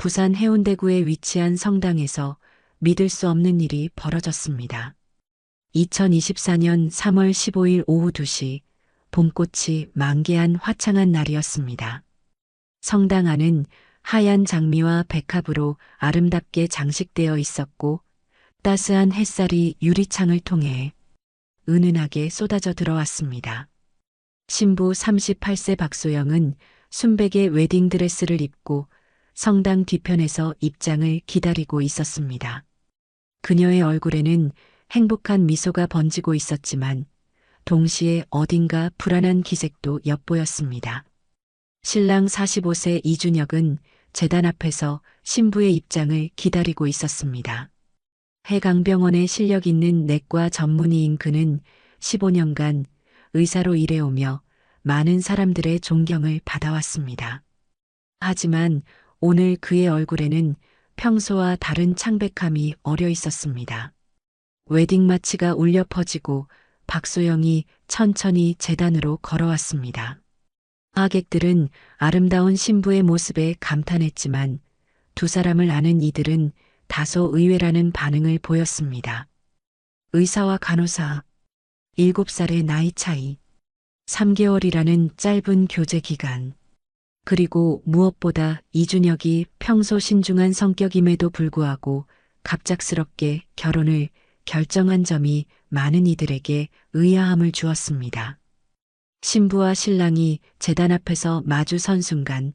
부산 해운대구에 위치한 성당에서 믿을 수 없는 일이 벌어졌습니다. 2024년 3월 15일 오후 2시 봄꽃이 만개한 화창한 날이었습니다. 성당 안은 하얀 장미와 백합으로 아름답게 장식되어 있었고 따스한 햇살이 유리창을 통해 은은하게 쏟아져 들어왔습니다. 신부 38세 박소영은 순백의 웨딩드레스를 입고 성당 뒤편에서 입장을 기다리고 있었습니다. 그녀의 얼굴에는 행복한 미소가 번지고 있었지만 동시에 어딘가 불안한 기색도 엿보였습니다. 신랑 45세 이준혁은 제단 앞에서 신부의 입장을 기다리고 있었습니다. 해강병원에 실력 있는 내과 전문의인 그는 15년간 의사로 일해오며 많은 사람들의 존경을 받아왔습니다. 하지만 오늘 그의 얼굴에는 평소와 다른 창백함이 어려 있었습니다. 웨딩 마치가 울려 퍼지고 박소영이 천천히 제단으로 걸어왔습니다. 하객들은 아름다운 신부의 모습에 감탄했지만 두 사람을 아는 이들은 다소 의외라는 반응을 보였습니다. 의사와 간호사, 7살의 나이 차이, 3개월이라는 짧은 교제 기간, 그리고 무엇보다 이준혁이 평소 신중한 성격임에도 불구하고 갑작스럽게 결혼을 결정한 점이 많은 이들에게 의아함을 주었습니다. 신부와 신랑이 제단 앞에서 마주 선 순간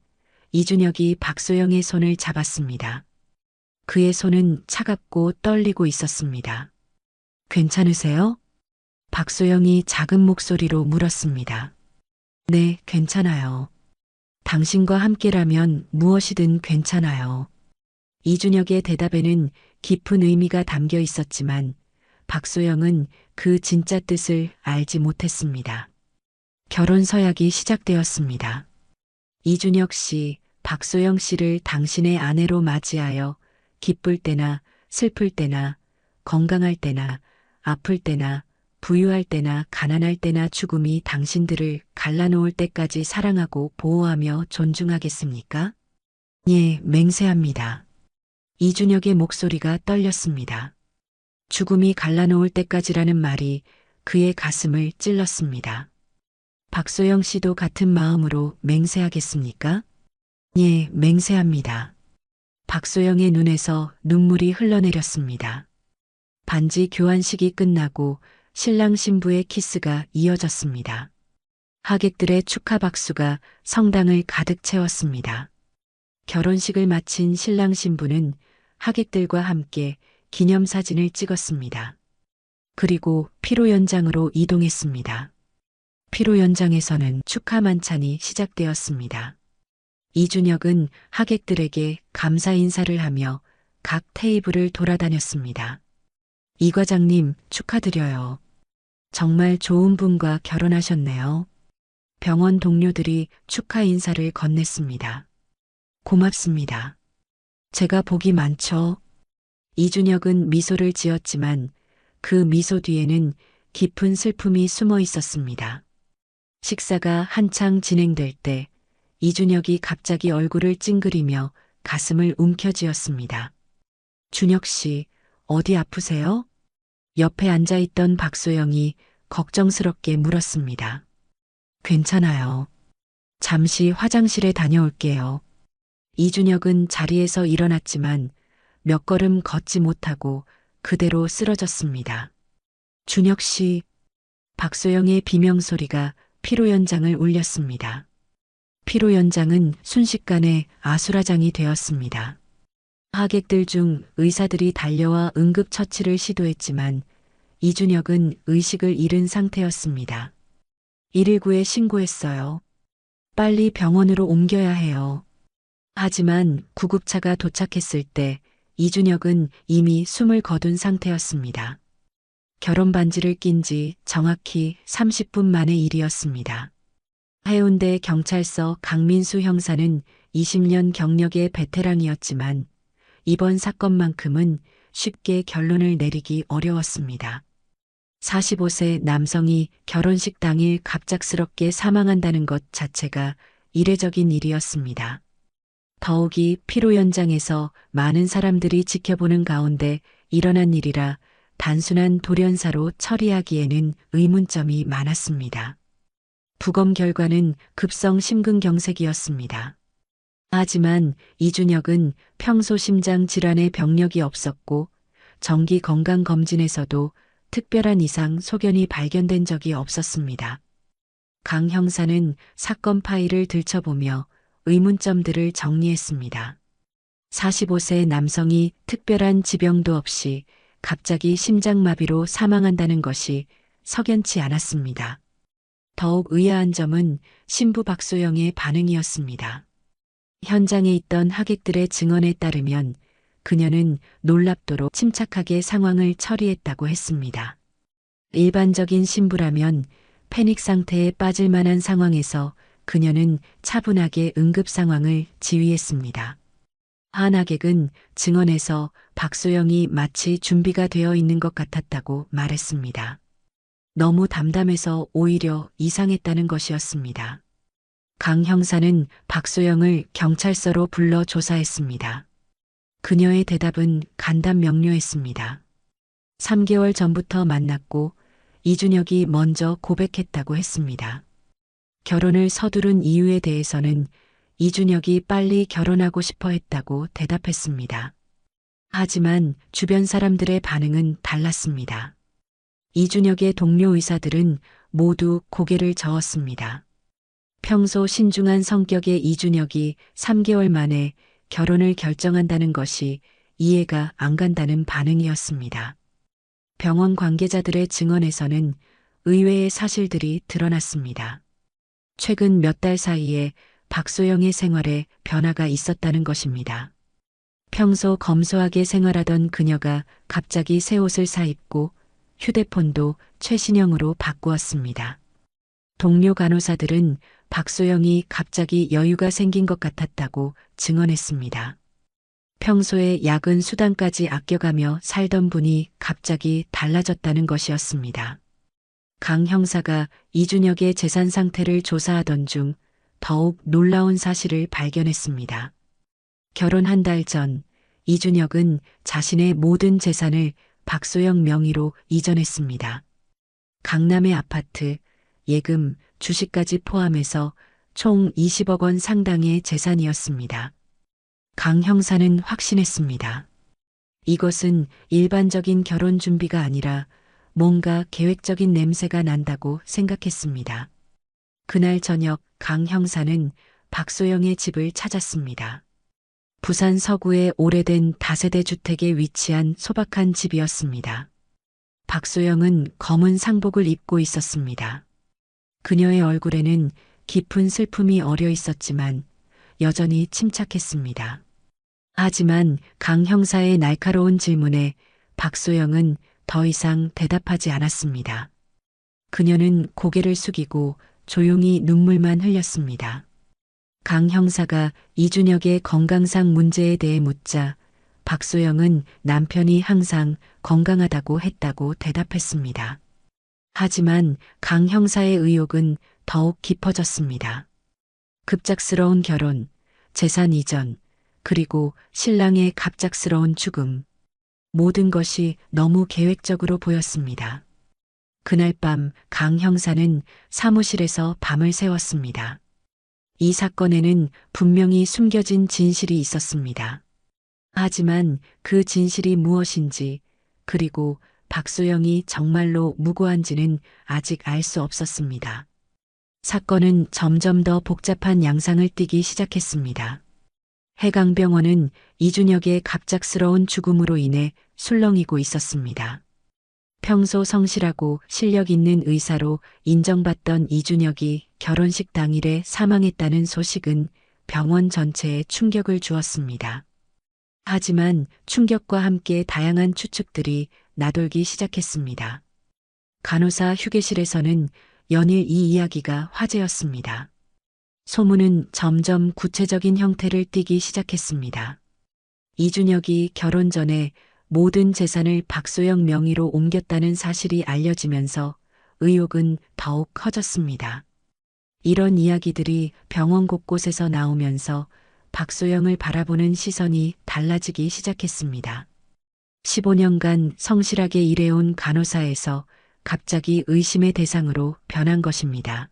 이준혁이 박소영의 손을 잡았습니다. 그의 손은 차갑고 떨리고 있었습니다. 괜찮으세요? 박소영이 작은 목소리로 물었습니다. 네, 괜찮아요. 당신과 함께라면 무엇이든 괜찮아요. 이준혁의 대답에는 깊은 의미가 담겨 있었지만 박소영은 그 진짜 뜻을 알지 못했습니다. 결혼 서약이 시작되었습니다. 이준혁 씨, 박소영 씨를 당신의 아내로 맞이하여 기쁠 때나 슬플 때나 건강할 때나 아플 때나 부유할 때나 가난할 때나 죽음이 당신들을 갈라놓을 때까지 사랑하고 보호하며 존중하겠습니까? 예, 맹세합니다. 이준혁의 목소리가 떨렸습니다. 죽음이 갈라놓을 때까지라는 말이 그의 가슴을 찔렀습니다. 박소영 씨도 같은 마음으로 맹세하겠습니까? 예, 맹세합니다. 박소영의 눈에서 눈물이 흘러내렸습니다. 반지 교환식이 끝나고 신랑 신부의 키스가 이어졌습니다. 하객들의 축하 박수가 성당을 가득 채웠습니다. 결혼식을 마친 신랑 신부는 하객들과 함께 기념사진을 찍었습니다. 그리고 피로연장으로 이동했습니다. 피로연장에서는 축하 만찬이 시작되었습니다. 이준혁은 하객들에게 감사 인사를 하며 각 테이블을 돌아다녔습니다. 이 과장님 축하드려요. 정말 좋은 분과 결혼하셨네요. 병원 동료들이 축하 인사를 건넸습니다. 고맙습니다. 제가 복이 많죠. 이준혁은 미소를 지었지만 그 미소 뒤에는 깊은 슬픔이 숨어 있었습니다. 식사가 한창 진행될 때 이준혁이 갑자기 얼굴을 찡그리며 가슴을 움켜쥐었습니다. 준혁 씨, 어디 아프세요? 옆에 앉아있던 박소영이 걱정스럽게 물었습니다. 괜찮아요. 잠시 화장실에 다녀올게요. 이준혁은 자리에서 일어났지만 몇 걸음 걷지 못하고 그대로 쓰러졌습니다. 준혁 씨, 박소영의 비명소리가 피로연장을 울렸습니다. 피로연장은 순식간에 아수라장이 되었습니다. 하객들 중 의사들이 달려와 응급처치를 시도했지만 이준혁은 의식을 잃은 상태였습니다. 119에 신고했어요. 빨리 병원으로 옮겨야 해요. 하지만 구급차가 도착했을 때 이준혁은 이미 숨을 거둔 상태였습니다. 결혼 반지를 낀 지 정확히 30분 만의 일이었습니다. 해운대 경찰서 강민수 형사는 20년 경력의 베테랑이었지만 이번 사건만큼은 쉽게 결론을 내리기 어려웠습니다. 45세 남성이 결혼식 당일 갑작스럽게 사망한다는 것 자체가 이례적인 일이었습니다. 더욱이 피로 현장에서 많은 사람들이 지켜보는 가운데 일어난 일이라 단순한 돌연사로 처리하기에는 의문점이 많았습니다. 부검 결과는 급성 심근경색이었습니다. 하지만 이준혁은 평소 심장 질환의 병력이 없었고 정기 건강검진에서도 특별한 이상 소견이 발견된 적이 없었습니다. 강 형사는 사건 파일을 들춰보며 의문점들을 정리했습니다. 45세 남성이 특별한 지병도 없이 갑자기 심장마비로 사망한다는 것이 석연치 않았습니다. 더욱 의아한 점은 신부 박소영의 반응이었습니다. 현장에 있던 하객들의 증언에 따르면 그녀는 놀랍도록 침착하게 상황을 처리했다고 했습니다. 일반적인 신부라면 패닉 상태에 빠질 만한 상황에서 그녀는 차분하게 응급 상황을 지휘했습니다. 한 하객은 증언에서 박소영이 마치 준비가 되어 있는 것 같았다고 말했습니다. 너무 담담해서 오히려 이상했다는 것이었습니다. 강 형사는 박소영을 경찰서로 불러 조사했습니다. 그녀의 대답은 간단 명료했습니다. 3개월 전부터 만났고 이준혁이 먼저 고백했다고 했습니다. 결혼을 서두른 이유에 대해서는 이준혁이 빨리 결혼하고 싶어 했다고 대답했습니다. 하지만 주변 사람들의 반응은 달랐습니다. 이준혁의 동료 의사들은 모두 고개를 저었습니다. 평소 신중한 성격의 이준혁이 3개월 만에 결혼을 결정한다는 것이 이해가 안 간다는 반응이었습니다. 병원 관계자들의 증언에서는 의외의 사실들이 드러났습니다. 최근 몇 달 사이에 박소영의 생활에 변화가 있었다는 것입니다. 평소 검소하게 생활하던 그녀가 갑자기 새 옷을 사입고 휴대폰도 최신형으로 바꾸었습니다. 동료 간호사들은 박소영이 갑자기 여유가 생긴 것 같았다고 증언했습니다. 평소에 야근 수당까지 아껴가며 살던 분이 갑자기 달라졌다는 것이었습니다. 강 형사가 이준혁의 재산 상태를 조사하던 중 더욱 놀라운 사실을 발견했습니다. 결혼 한 달 전 이준혁은 자신의 모든 재산을 박소영 명의로 이전했습니다. 강남의 아파트, 예금, 주식까지 포함해서 총 20억 원 상당의 재산이었습니다. 강 형사는 확신했습니다. 이것은 일반적인 결혼 준비가 아니라 뭔가 계획적인 냄새가 난다고 생각했습니다. 그날 저녁 강 형사는 박소영의 집을 찾았습니다. 부산 서구의 오래된 다세대 주택에 위치한 소박한 집이었습니다. 박소영은 검은 상복을 입고 있었습니다. 그녀의 얼굴에는 깊은 슬픔이 어려 있었지만 여전히 침착했습니다. 하지만 강 형사의 날카로운 질문에 박소영은 더 이상 대답하지 않았습니다. 그녀는 고개를 숙이고 조용히 눈물만 흘렸습니다. 강 형사가 이준혁의 건강상 문제에 대해 묻자 박소영은 남편이 항상 건강하다고 했다고 대답했습니다. 하지만 강 형사의 의혹은 더욱 깊어졌습니다. 급작스러운 결혼, 재산 이전, 그리고 신랑의 갑작스러운 죽음. 모든 것이 너무 계획적으로 보였습니다. 그날 밤 강 형사는 사무실에서 밤을 새웠습니다. 이 사건에는 분명히 숨겨진 진실이 있었습니다. 하지만 그 진실이 무엇인지, 그리고 박소영이 정말로 무고한지는 아직 알 수 없었습니다. 사건은 점점 더 복잡한 양상을 띠기 시작했습니다. 해강병원은 이준혁의 갑작스러운 죽음으로 인해 술렁이고 있었습니다. 평소 성실하고 실력 있는 의사로 인정받던 이준혁이 결혼식 당일에 사망했다는 소식은 병원 전체에 충격을 주었습니다. 하지만 충격과 함께 다양한 추측들이 나돌기 시작했습니다. 간호사 휴게실에서는 연일 이 이야기가 화제였습니다. 소문은 점점 구체적인 형태를 띠기 시작했습니다. 이준혁이 결혼 전에 모든 재산을 박소영 명의로 옮겼다는 사실이 알려지면서 의혹은 더욱 커졌습니다. 이런 이야기들이 병원 곳곳에서 나오면서 박소영을 바라보는 시선이 달라지기 시작했습니다. 15년간 성실하게 일해온 간호사에서 갑자기 의심의 대상으로 변한 것입니다.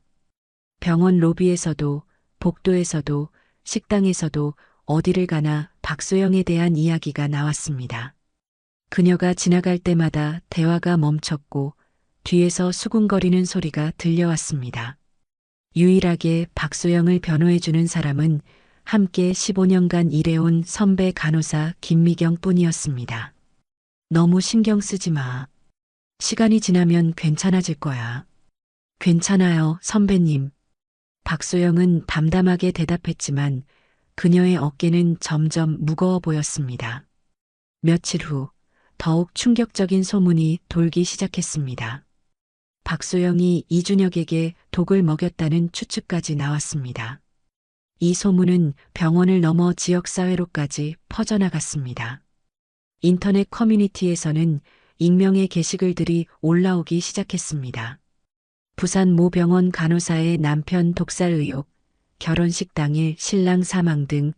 병원 로비에서도, 복도에서도, 식당에서도 어디를 가나 박소영에 대한 이야기가 나왔습니다. 그녀가 지나갈 때마다 대화가 멈췄고 뒤에서 수군거리는 소리가 들려왔습니다. 유일하게 박소영을 변호해주는 사람은 함께 15년간 일해온 선배 간호사 김미경 뿐이었습니다. 너무 신경 쓰지 마. 시간이 지나면 괜찮아질 거야. 괜찮아요, 선배님. 박소영은 담담하게 대답했지만 그녀의 어깨는 점점 무거워 보였습니다. 며칠 후 더욱 충격적인 소문이 돌기 시작했습니다. 박소영이 이준혁에게 독을 먹였다는 추측까지 나왔습니다. 이 소문은 병원을 넘어 지역사회로까지 퍼져나갔습니다. 인터넷 커뮤니티에서는 익명의 게시글들이 올라오기 시작했습니다. 부산 모 병원 간호사의 남편 독살 의혹, 결혼식 당일 신랑 사망 등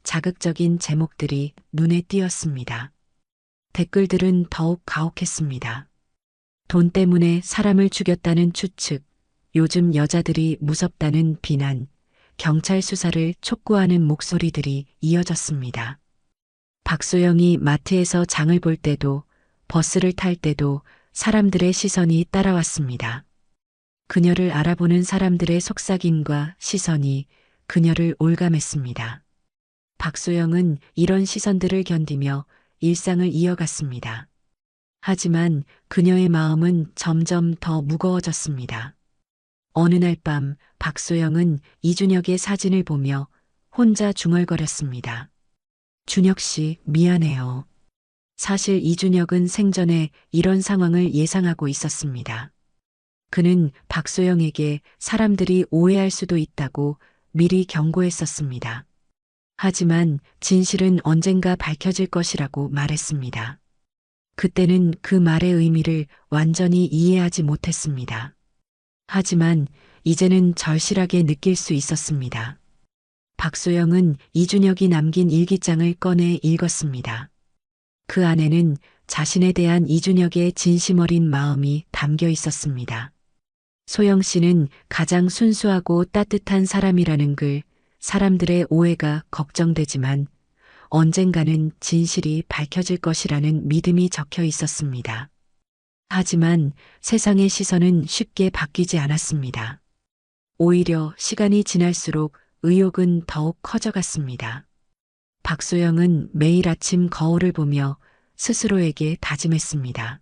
자극적인 제목들이 눈에 띄었습니다. 댓글들은 더욱 가혹했습니다. 돈 때문에 사람을 죽였다는 추측, 요즘 여자들이 무섭다는 비난, 경찰 수사를 촉구하는 목소리들이 이어졌습니다. 박소영이 마트에서 장을 볼 때도, 버스를 탈 때도 사람들의 시선이 따라왔습니다. 그녀를 알아보는 사람들의 속삭임과 시선이 그녀를 올감했습니다. 박소영은 이런 시선들을 견디며 일상을 이어갔습니다. 하지만 그녀의 마음은 점점 더 무거워졌습니다. 어느 날 밤 박소영은 이준혁의 사진을 보며 혼자 중얼거렸습니다. 준혁 씨, 미안해요. 사실 이준혁은 생전에 이런 상황을 예상하고 있었습니다. 그는 박소영에게 사람들이 오해할 수도 있다고 미리 경고했었습니다. 하지만 진실은 언젠가 밝혀질 것이라고 말했습니다. 그때는 그 말의 의미를 완전히 이해하지 못했습니다. 하지만 이제는 절실하게 느낄 수 있었습니다. 박소영은 이준혁이 남긴 일기장을 꺼내 읽었습니다. 그 안에는 자신에 대한 이준혁의 진심 어린 마음이 담겨 있었습니다. 소영 씨는 가장 순수하고 따뜻한 사람이라는 글, 사람들의 오해가 걱정되지만 언젠가는 진실이 밝혀질 것이라는 믿음이 적혀 있었습니다. 하지만 세상의 시선은 쉽게 바뀌지 않았습니다. 오히려 시간이 지날수록 의혹은 더욱 커져갔습니다. 박소영은 매일 아침 거울을 보며 스스로에게 다짐했습니다.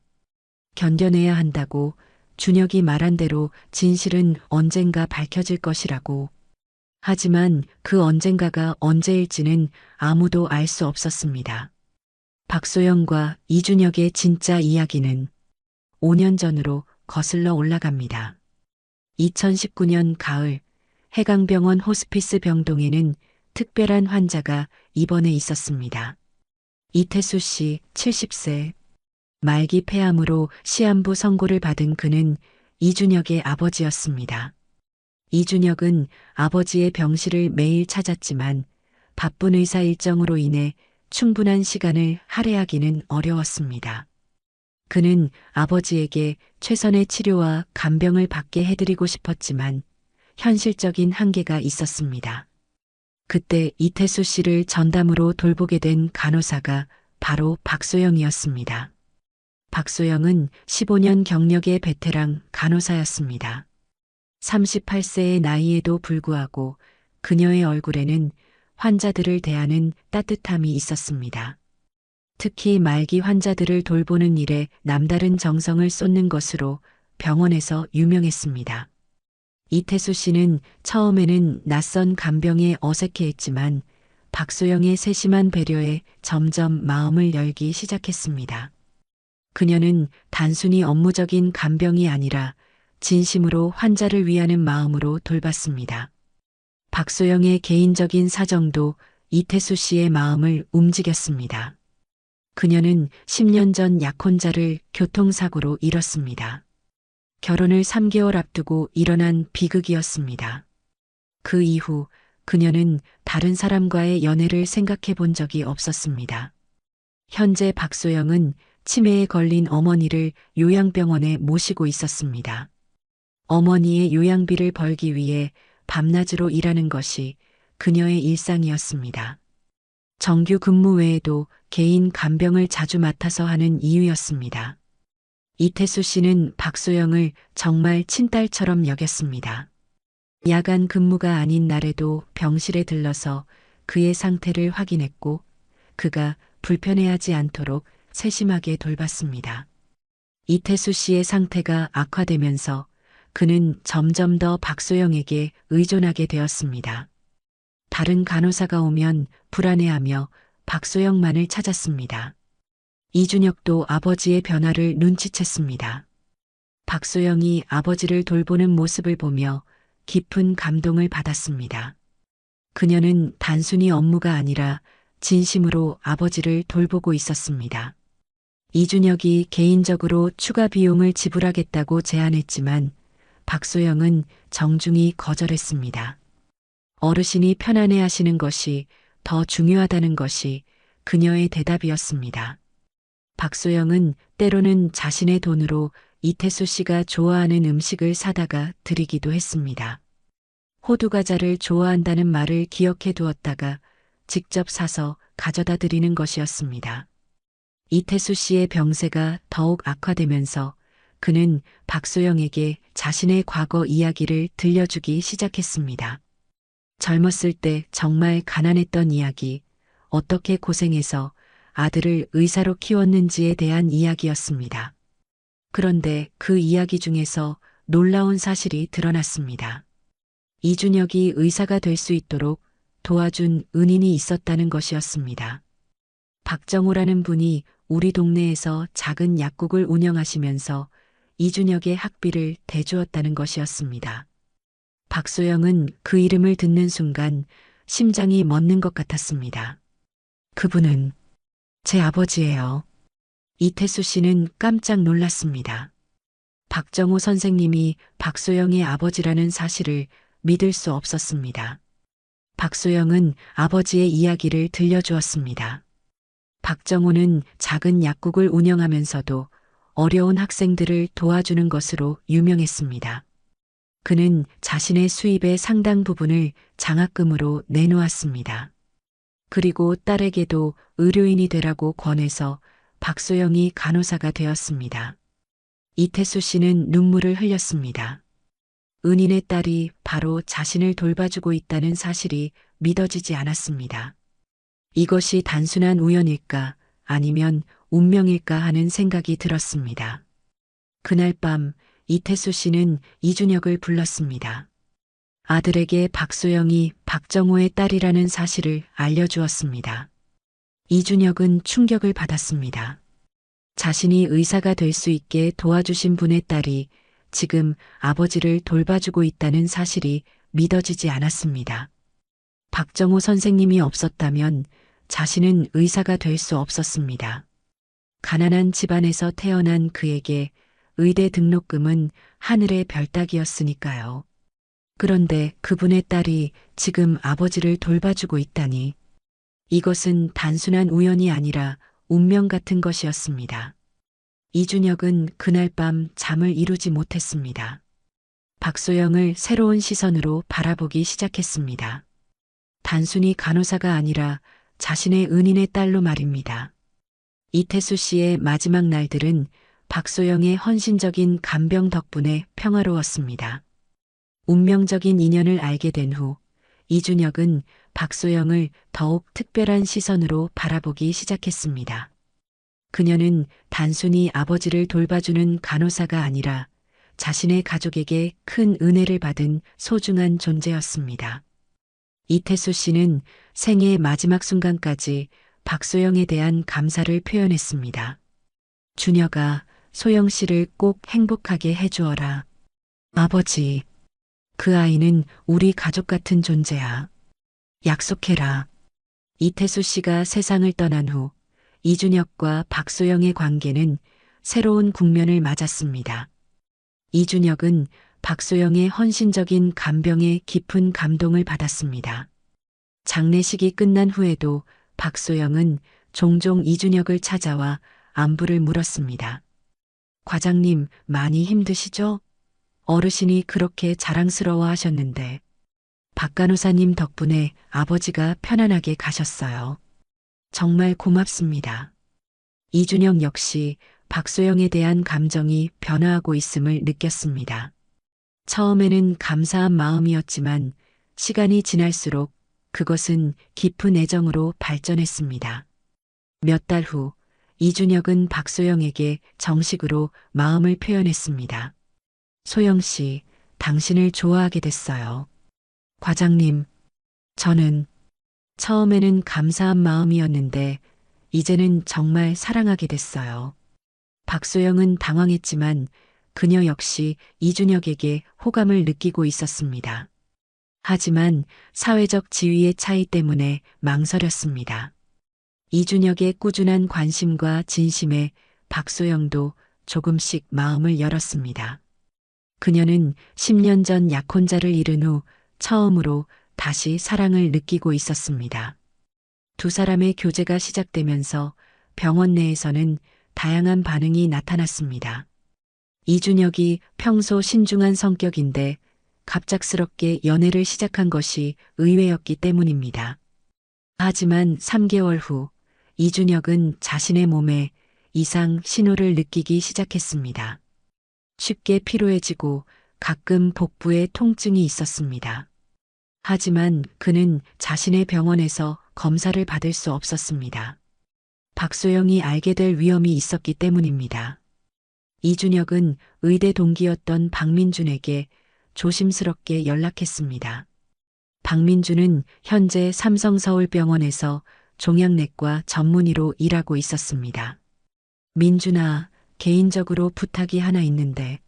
견뎌내야 한다고, 준혁이 말한 대로 진실은 언젠가 밝혀질 것이라고. 하지만 그 언젠가가 언제일지는 아무도 알 수 없었습니다. 박소영과 이준혁의 진짜 이야기는 5년 전으로 거슬러 올라갑니다. 2019년 가을, 해강병원 호스피스 병동에는 특별한 환자가 입원해 있었습니다. 이태수 씨, 70세. 말기 폐암으로 시한부 선고를 받은 그는 이준혁의 아버지였습니다. 이준혁은 아버지의 병실을 매일 찾았지만 바쁜 의사 일정으로 인해 충분한 시간을 할애하기는 어려웠습니다. 그는 아버지에게 최선의 치료와 간병을 받게 해드리고 싶었지만 현실적인 한계가 있었습니다. 그때 이태수 씨를 전담으로 돌보게 된 간호사가 바로 박소영이었습니다. 박소영은 15년 경력의 베테랑 간호사였습니다. 38세의 나이에도 불구하고 그녀의 얼굴에는 환자들을 대하는 따뜻함이 있었습니다. 특히 말기 환자들을 돌보는 일에 남다른 정성을 쏟는 것으로 병원에서 유명했습니다. 이태수 씨는 처음에는 낯선 간병에 어색해했지만 박소영의 세심한 배려에 점점 마음을 열기 시작했습니다. 그녀는 단순히 업무적인 간병이 아니라 진심으로 환자를 위하는 마음으로 돌봤습니다. 박소영의 개인적인 사정도 이태수 씨의 마음을 움직였습니다. 그녀는 10년 전 약혼자를 교통사고로 잃었습니다. 결혼을 3개월 앞두고 일어난 비극이었습니다. 그 이후 그녀는 다른 사람과의 연애를 생각해 본 적이 없었습니다. 현재 박소영은 치매에 걸린 어머니를 요양병원에 모시고 있었습니다. 어머니의 요양비를 벌기 위해 밤낮으로 일하는 것이 그녀의 일상이었습니다. 정규 근무 외에도 개인 간병을 자주 맡아서 하는 이유였습니다. 이태수 씨는 박소영을 정말 친딸처럼 여겼습니다. 야간 근무가 아닌 날에도 병실에 들러서 그의 상태를 확인했고 그가 불편해하지 않도록 세심하게 돌봤습니다. 이태수 씨의 상태가 악화되면서 그는 점점 더 박소영에게 의존하게 되었습니다. 다른 간호사가 오면 불안해하며 박소영만을 찾았습니다. 이준혁도 아버지의 변화를 눈치챘습니다. 박소영이 아버지를 돌보는 모습을 보며 깊은 감동을 받았습니다. 그녀는 단순히 업무가 아니라 진심으로 아버지를 돌보고 있었습니다. 이준혁이 개인적으로 추가 비용을 지불하겠다고 제안했지만 박소영은 정중히 거절했습니다. 어르신이 편안해 하시는 것이 더 중요하다는 것이 그녀의 대답이었습니다. 박소영은 때로는 자신의 돈으로 이태수 씨가 좋아하는 음식을 사다가 드리기도 했습니다. 호두과자를 좋아한다는 말을 기억해 두었다가 직접 사서 가져다 드리는 것이었습니다. 이태수 씨의 병세가 더욱 악화되면서 그는 박소영에게 자신의 과거 이야기를 들려주기 시작했습니다. 젊었을 때 정말 가난했던 이야기, 어떻게 고생해서 아들을 의사로 키웠는지에 대한 이야기였습니다. 그런데 그 이야기 중에서 놀라운 사실이 드러났습니다. 이준혁이 의사가 될 수 있도록 도와준 은인이 있었다는 것이었습니다. 박정호라는 분이 우리 동네에서 작은 약국을 운영하시면서 이준혁의 학비를 대주었다는 것이었습니다. 박소영은 그 이름을 듣는 순간 심장이 멎는 것 같았습니다. 그분은 제 아버지예요. 이태수 씨는 깜짝 놀랐습니다. 박정호 선생님이 박소영의 아버지라는 사실을 믿을 수 없었습니다. 박소영은 아버지의 이야기를 들려주었습니다. 박정호는 작은 약국을 운영하면서도 어려운 학생들을 도와주는 것으로 유명했습니다. 그는 자신의 수입의 상당 부분을 장학금으로 내놓았습니다. 그리고 딸에게도 의료인이 되라고 권해서 박소영이 간호사가 되었습니다. 이태수 씨는 눈물을 흘렸습니다. 은인의 딸이 바로 자신을 돌봐주고 있다는 사실이 믿어지지 않았습니다. 이것이 단순한 우연일까 아니면 운명일까 하는 생각이 들었습니다. 그날 밤 이태수 씨는 이준혁을 불렀습니다. 아들에게 박소영이 박정호의 딸이라는 사실을 알려주었습니다. 이준혁은 충격을 받았습니다. 자신이 의사가 될 수 있게 도와주신 분의 딸이 지금 아버지를 돌봐주고 있다는 사실이 믿어지지 않았습니다. 박정호 선생님이 없었다면 자신은 의사가 될 수 없었습니다. 가난한 집안에서 태어난 그에게 의대 등록금은 하늘의 별 따기였으니까요. 그런데 그분의 딸이 지금 아버지를 돌봐주고 있다니 이것은 단순한 우연이 아니라 운명 같은 것이었습니다. 이준혁은 그날 밤 잠을 이루지 못했습니다. 박소영을 새로운 시선으로 바라보기 시작했습니다. 단순히 간호사가 아니라 자신의 은인의 딸로 말입니다. 이태수 씨의 마지막 날들은 박소영의 헌신적인 간병 덕분에 평화로웠습니다. 운명적인 인연을 알게 된 후 이준혁은 박소영을 더욱 특별한 시선으로 바라보기 시작했습니다. 그녀는 단순히 아버지를 돌봐주는 간호사가 아니라 자신의 가족에게 큰 은혜를 받은 소중한 존재였습니다. 이태수 씨는 생애의 마지막 순간까지 박소영에 대한 감사를 표현했습니다. 준혁아, 소영 씨를 꼭 행복하게 해주어라. 아버지, 그 아이는 우리 가족 같은 존재야. 약속해라. 이태수 씨가 세상을 떠난 후 이준혁과 박소영의 관계는 새로운 국면을 맞았습니다. 이준혁은 박소영의 헌신적인 간병에 깊은 감동을 받았습니다. 장례식이 끝난 후에도 박소영은 종종 이준혁을 찾아와 안부를 물었습니다. 과장님, 많이 힘드시죠? 어르신이 그렇게 자랑스러워 하셨는데, 박 간호사님 덕분에 아버지가 편안하게 가셨어요. 정말 고맙습니다. 이준혁 역시 박소영에 대한 감정이 변화하고 있음을 느꼈습니다. 처음에는 감사한 마음이었지만 시간이 지날수록 그것은 깊은 애정으로 발전했습니다. 몇 달 후, 이준혁은 박소영에게 정식으로 마음을 표현했습니다. 소영 씨, 당신을 좋아하게 됐어요. 과장님, 저는 처음에는 감사한 마음이었는데 이제는 정말 사랑하게 됐어요. 박소영은 당황했지만 그녀 역시 이준혁에게 호감을 느끼고 있었습니다. 하지만 사회적 지위의 차이 때문에 망설였습니다. 이준혁의 꾸준한 관심과 진심에 박소영도 조금씩 마음을 열었습니다. 그녀는 10년 전 약혼자를 잃은 후 처음으로 다시 사랑을 느끼고 있었습니다. 두 사람의 교제가 시작되면서 병원 내에서는 다양한 반응이 나타났습니다. 이준혁이 평소 신중한 성격인데 갑작스럽게 연애를 시작한 것이 의외였기 때문입니다. 하지만 3개월 후 이준혁은 자신의 몸에 이상 신호를 느끼기 시작했습니다. 쉽게 피로해지고 가끔 복부에 통증이 있었습니다. 하지만 그는 자신의 병원에서 검사를 받을 수 없었습니다. 박소영이 알게 될 위험이 있었기 때문입니다. 이준혁은 의대 동기였던 박민준에게 조심스럽게 연락했습니다. 박민준은 현재 삼성서울병원에서 종양내과 전문의로 일하고 있었습니다. 민준아, 개인적으로 부탁이 하나 있는데,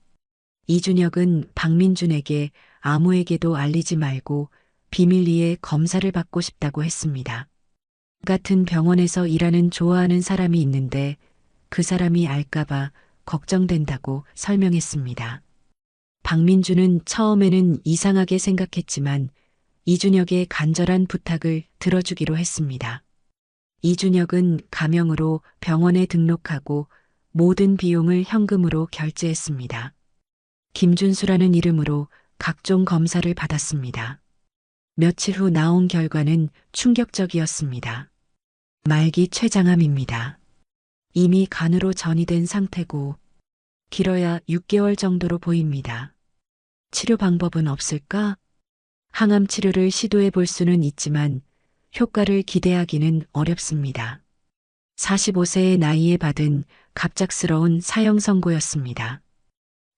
이준혁은 박민준에게 아무에게도 알리지 말고 비밀리에 검사를 받고 싶다고 했습니다. 같은 병원에서 일하는 좋아하는 사람이 있는데 그 사람이 알까봐 걱정된다고 설명했습니다. 박민준은 처음에는 이상하게 생각했지만 이준혁의 간절한 부탁을 들어주기로 했습니다. 이준혁은 가명으로 병원에 등록하고 모든 비용을 현금으로 결제했습니다. 김준수라는 이름으로 각종 검사를 받았습니다. 며칠 후 나온 결과는 충격적이었습니다. 말기 췌장암입니다. 이미 간으로 전이된 상태고 길어야 6개월 정도로 보입니다. 치료 방법은 없을까? 항암 치료를 시도해 볼 수는 있지만 효과를 기대하기는 어렵습니다. 45세의 나이에 받은 갑작스러운 사형 선고였습니다.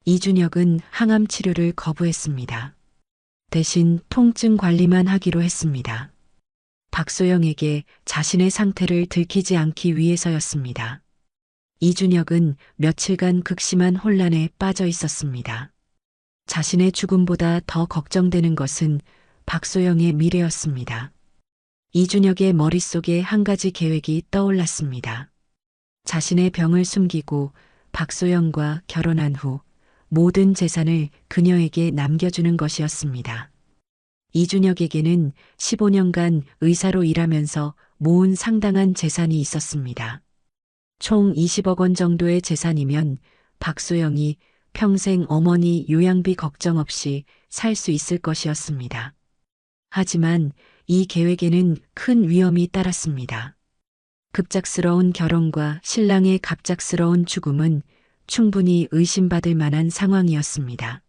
이준혁은 항암 치료를 거부했습니다. 대신 통증 관리만 하기로 했습니다. 박소영에게 자신의 상태를 들키지 않기 위해서였습니다. 이준혁은 며칠간 극심한 혼란에 빠져 있었습니다. 자신의 죽음보다 더 걱정되는 것은 박소영의 미래였습니다. 이준혁의 머릿속에 한 가지 계획이 떠올랐습니다. 자신의 병을 숨기고 박소영과 결혼한 후 모든 재산을 그녀에게 남겨주는 것이었습니다. 이준혁에게는 15년간 의사로 일하면서 모은 상당한 재산이 있었습니다. 총 20억 원 정도의 재산이면 박소영이 평생 어머니 요양비 걱정 없이 살 수 있을 것이었습니다. 하지만 이 계획에는 큰 위험이 따랐습니다. 급작스러운 결혼과 신랑의 갑작스러운 죽음은 충분히 의심받을 만한 상황이었습니다.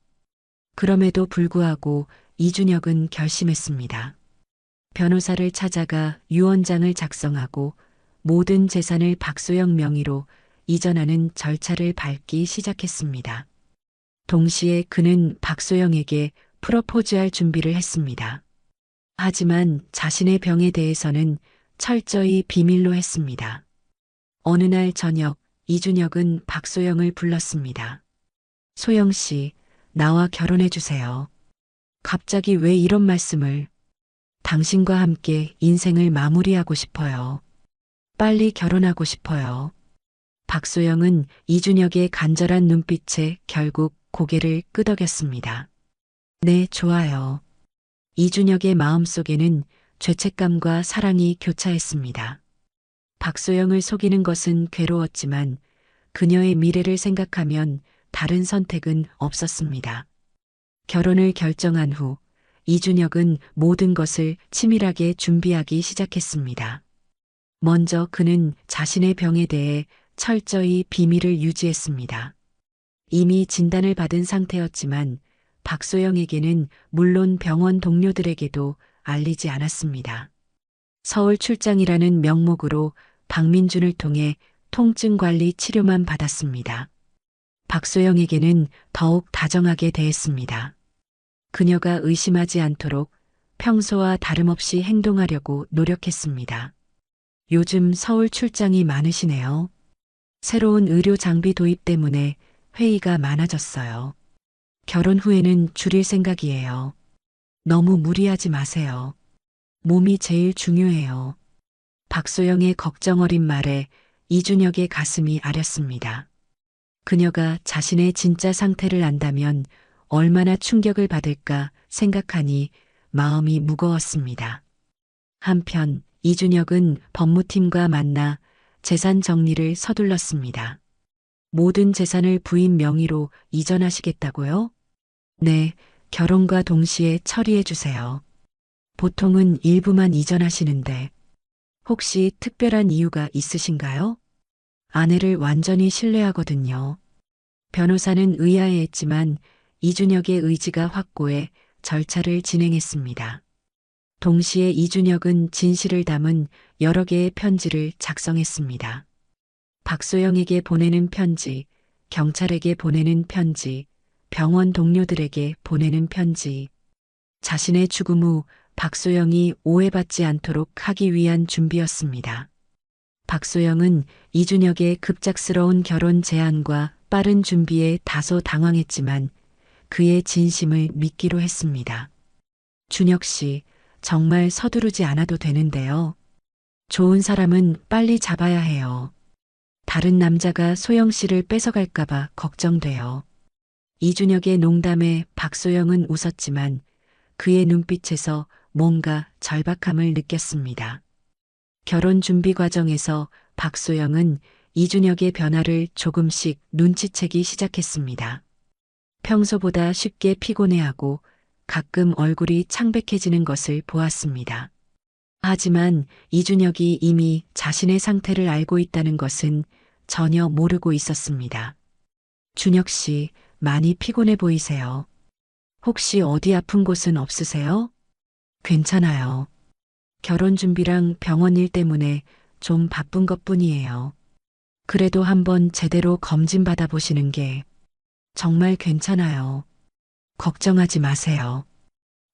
그럼에도 불구하고 이준혁은 결심했습니다. 변호사를 찾아가 유언장을 작성하고 모든 재산을 박소영 명의로 이전하는 절차를 밟기 시작했습니다. 동시에 그는 박소영에게 프로포즈할 준비를 했습니다. 하지만 자신의 병에 대해서는 철저히 비밀로 했습니다. 어느 날 저녁 이준혁은 박소영을 불렀습니다. 소영 씨, 나와 결혼해 주세요. 갑자기 왜 이런 말씀을? 당신과 함께 인생을 마무리하고 싶어요. 빨리 결혼하고 싶어요. 박소영은 이준혁의 간절한 눈빛에 결국 고개를 끄덕였습니다. 네, 좋아요. 이준혁의 마음속에는 죄책감과 사랑이 교차했습니다. 박소영을 속이는 것은 괴로웠지만 그녀의 미래를 생각하면 다른 선택은 없었습니다. 결혼을 결정한 후 이준혁은 모든 것을 치밀하게 준비하기 시작했습니다. 먼저 그는 자신의 병에 대해 철저히 비밀을 유지했습니다. 이미 진단을 받은 상태였지만 박소영에게는 물론 병원 동료들에게도 알리지 않았습니다. 서울 출장이라는 명목으로 박민준을 통해 통증 관리 치료만 받았습니다. 박소영에게는 더욱 다정하게 대했습니다. 그녀가 의심하지 않도록 평소와 다름없이 행동하려고 노력했습니다. 요즘 서울 출장이 많으시네요. 새로운 의료 장비 도입 때문에 회의가 많아졌어요. 결혼 후에는 줄일 생각이에요. 너무 무리하지 마세요. 몸이 제일 중요해요. 박소영의 걱정 어린 말에 이준혁의 가슴이 아렸습니다. 그녀가 자신의 진짜 상태를 안다면 얼마나 충격을 받을까 생각하니 마음이 무거웠습니다. 한편 이준혁은 법무팀과 만나 재산 정리를 서둘렀습니다. 모든 재산을 부인 명의로 이전하시겠다고요? 네, 결혼과 동시에 처리해 주세요. 보통은 일부만 이전하시는데 혹시 특별한 이유가 있으신가요? 아내를 완전히 신뢰하거든요. 변호사는 의아해했지만 이준혁의 의지가 확고해 절차를 진행했습니다. 동시에 이준혁은 진실을 담은 여러 개의 편지를 작성했습니다. 박소영에게 보내는 편지, 경찰에게 보내는 편지, 병원 동료들에게 보내는 편지. 자신의 죽음 후 박소영이 오해받지 않도록 하기 위한 준비였습니다. 박소영은 이준혁의 급작스러운 결혼 제안과 빠른 준비에 다소 당황했지만 그의 진심을 믿기로 했습니다. 준혁 씨, 정말 서두르지 않아도 되는데요. 좋은 사람은 빨리 잡아야 해요. 다른 남자가 소영 씨를 뺏어갈까봐 걱정돼요. 이준혁의 농담에 박소영은 웃었지만 그의 눈빛에서 뭔가 절박함을 느꼈습니다. 결혼 준비 과정에서 박소영은 이준혁의 변화를 조금씩 눈치채기 시작했습니다. 평소보다 쉽게 피곤해하고 가끔 얼굴이 창백해지는 것을 보았습니다. 하지만 이준혁이 이미 자신의 상태를 알고 있다는 것은 전혀 모르고 있었습니다. 준혁 씨, 많이 피곤해 보이세요. 혹시 어디 아픈 곳은 없으세요? 괜찮아요. 결혼 준비랑 병원 일 때문에 좀 바쁜 것뿐이에요. 그래도 한번 제대로 검진 받아보시는 게 정말 괜찮아요. 걱정하지 마세요.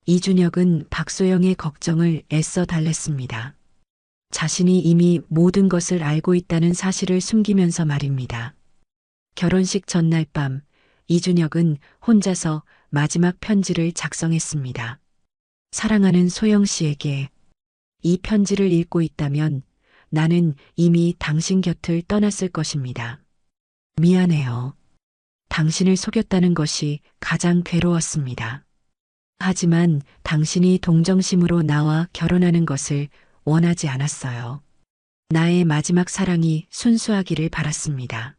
이준혁은 박소영의 걱정을 애써 달랬습니다. 자신이 이미 모든 것을 알고 있다는 사실을 숨기면서 말입니다. 결혼식 전날 밤 이준혁은 혼자서 마지막 편지를 작성했습니다. 사랑하는 소영 씨에게 이 편지를 읽고 있다면 나는 이미 당신 곁을 떠났을 것입니다. 미안해요. 당신을 속였다는 것이 가장 괴로웠습니다. 하지만 당신이 동정심으로 나와 결혼하는 것을 원하지 않았어요. 나의 마지막 사랑이 순수하기를 바랐습니다.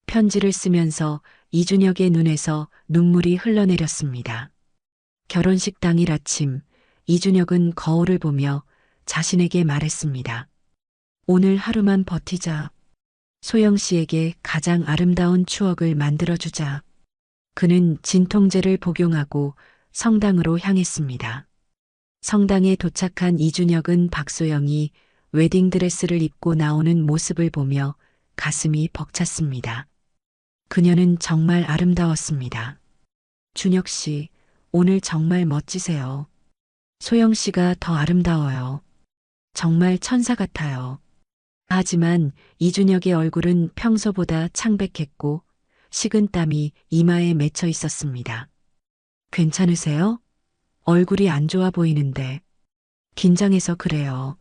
편지를 쓰면서 이준혁의 눈에서 눈물이 흘러내렸습니다. 결혼식 당일 아침 이준혁은 거울을 보며 자신에게 말했습니다. 오늘 하루만 버티자. 소영 씨에게 가장 아름다운 추억을 만들어주자. 그는 진통제를 복용하고 성당으로 향했습니다. 성당에 도착한 이준혁은 박소영이 웨딩드레스를 입고 나오는 모습을 보며 가슴이 벅찼습니다. 그녀는 정말 아름다웠습니다. 준혁 씨, 오늘 정말 멋지세요. 소영 씨가 더 아름다워요. 정말 천사 같아요. 하지만 이준혁의 얼굴은 평소보다 창백했고 식은땀이 이마에 맺혀 있었습니다. 괜찮으세요? 얼굴이 안 좋아 보이는데. 긴장해서 그래요.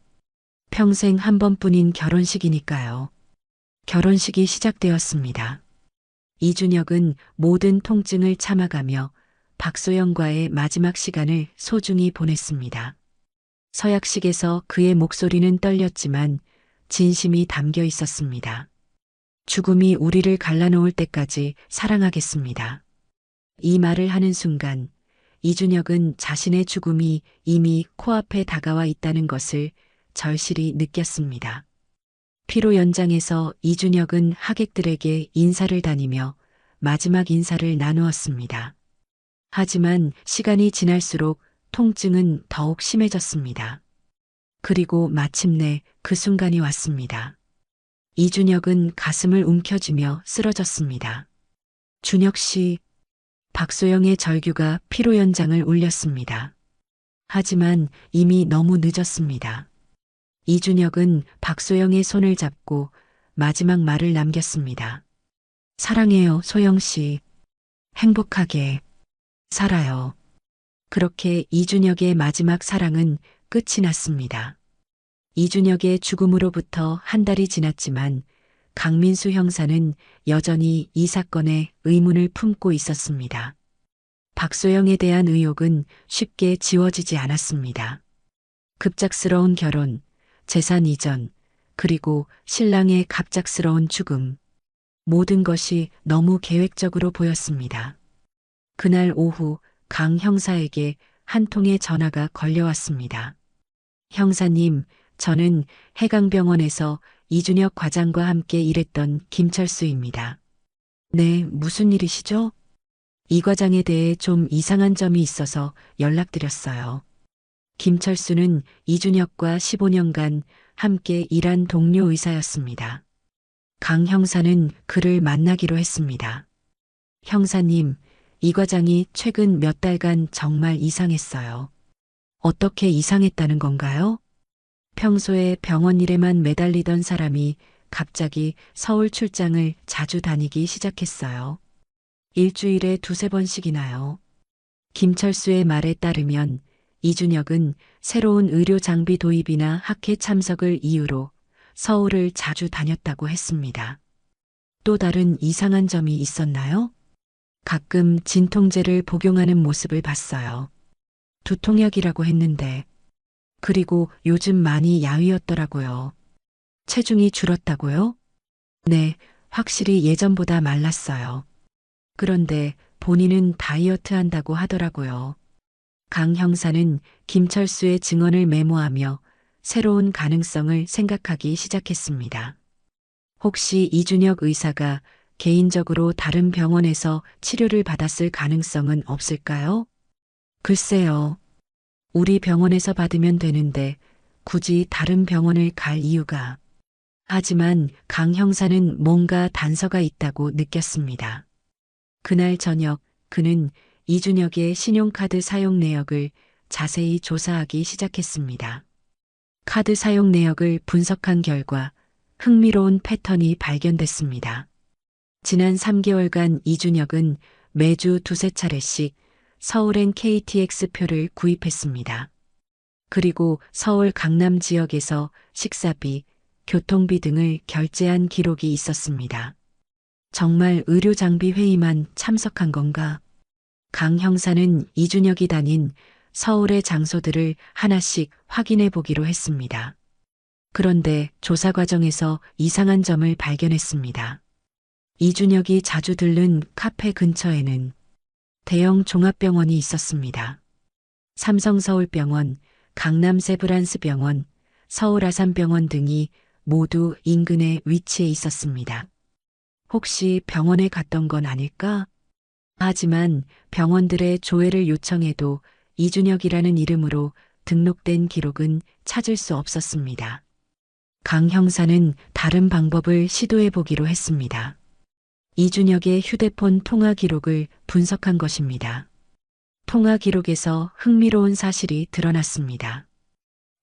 평생 한 번뿐인 결혼식이니까요. 결혼식이 시작되었습니다. 이준혁은 모든 통증을 참아가며 박소영과의 마지막 시간을 소중히 보냈습니다. 서약식에서 그의 목소리는 떨렸지만 진심이 담겨 있었습니다. 죽음이 우리를 갈라놓을 때까지 사랑하겠습니다. 이 말을 하는 순간 이준혁은 자신의 죽음이 이미 코앞에 다가와 있다는 것을 절실히 느꼈습니다. 피로 연장에서 이준혁은 하객들에게 인사를 다니며 마지막 인사를 나누었습니다. 하지만 시간이 지날수록 통증은 더욱 심해졌습니다. 그리고 마침내 그 순간이 왔습니다. 이준혁은 가슴을 움켜쥐며 쓰러졌습니다. 준혁 씨, 박소영의 절규가 피로 연장을 울렸습니다. 하지만 이미 너무 늦었습니다. 이준혁은 박소영의 손을 잡고 마지막 말을 남겼습니다. 사랑해요, 소영 씨. 행복하게 살아요. 그렇게 이준혁의 마지막 사랑은 끝이 났습니다. 이준혁의 죽음으로부터 한 달이 지났지만 강민수 형사는 여전히 이 사건에 의문을 품고 있었습니다. 박소영에 대한 의혹은 쉽게 지워지지 않았습니다. 급작스러운 결혼, 재산 이전, 그리고 신랑의 갑작스러운 죽음. 모든 것이 너무 계획적으로 보였습니다. 그날 오후 강 형사에게 한 통의 전화가 걸려왔습니다. 형사님, 저는 해강병원에서 이준혁 과장과 함께 일했던 김철수입니다. 네, 무슨 일이시죠? 이 과장에 대해 좀 이상한 점이 있어서 연락드렸어요. 김철수는 이준혁과 15년간 함께 일한 동료 의사였습니다. 강 형사는 그를 만나기로 했습니다. 형사님, 이 과장이 최근 몇 달간 정말 이상했어요. 어떻게 이상했다는 건가요? 평소에 병원 일에만 매달리던 사람이 갑자기 서울 출장을 자주 다니기 시작했어요. 일주일에 두세 번씩이나요. 김철수의 말에 따르면 이준혁은 새로운 의료 장비 도입이나 학회 참석을 이유로 서울을 자주 다녔다고 했습니다. 또 다른 이상한 점이 있었나요? 가끔 진통제를 복용하는 모습을 봤어요. 두통약이라고 했는데, 그리고 요즘 많이 야위었더라고요. 체중이 줄었다고요? 네, 확실히 예전보다 말랐어요. 그런데 본인은 다이어트 한다고 하더라고요. 강 형사는 김철수의 증언을 메모하며 새로운 가능성을 생각하기 시작했습니다. 혹시 이준혁 의사가 개인적으로 다른 병원에서 치료를 받았을 가능성은 없을까요? 글쎄요. 우리 병원에서 받으면 되는데 굳이 다른 병원을 갈 이유가. 하지만 강 형사는 뭔가 단서가 있다고 느꼈습니다. 그날 저녁 그는 이준혁의 신용카드 사용 내역을 자세히 조사하기 시작했습니다. 카드 사용 내역을 분석한 결과 흥미로운 패턴이 발견됐습니다. 지난 3개월간 이준혁은 매주 두세 차례씩 서울행 KTX 표를 구입했습니다. 그리고 서울 강남 지역에서 식사비, 교통비 등을 결제한 기록이 있었습니다. 정말 의료장비 회의만 참석한 건가? 강 형사는 이준혁이 다닌 서울의 장소들을 하나씩 확인해 보기로 했습니다. 그런데 조사 과정에서 이상한 점을 발견했습니다. 이준혁이 자주 들른 카페 근처에는 대형 종합병원이 있었습니다. 삼성서울병원, 강남세브란스병원, 서울아산병원 등이 모두 인근에 위치해 있었습니다. 혹시 병원에 갔던 건 아닐까? 하지만 병원들의 조회를 요청해도 이준혁이라는 이름으로 등록된 기록은 찾을 수 없었습니다. 강 형사는 다른 방법을 시도해 보기로 했습니다. 이준혁의 휴대폰 통화 기록을 분석한 것입니다. 통화 기록에서 흥미로운 사실이 드러났습니다.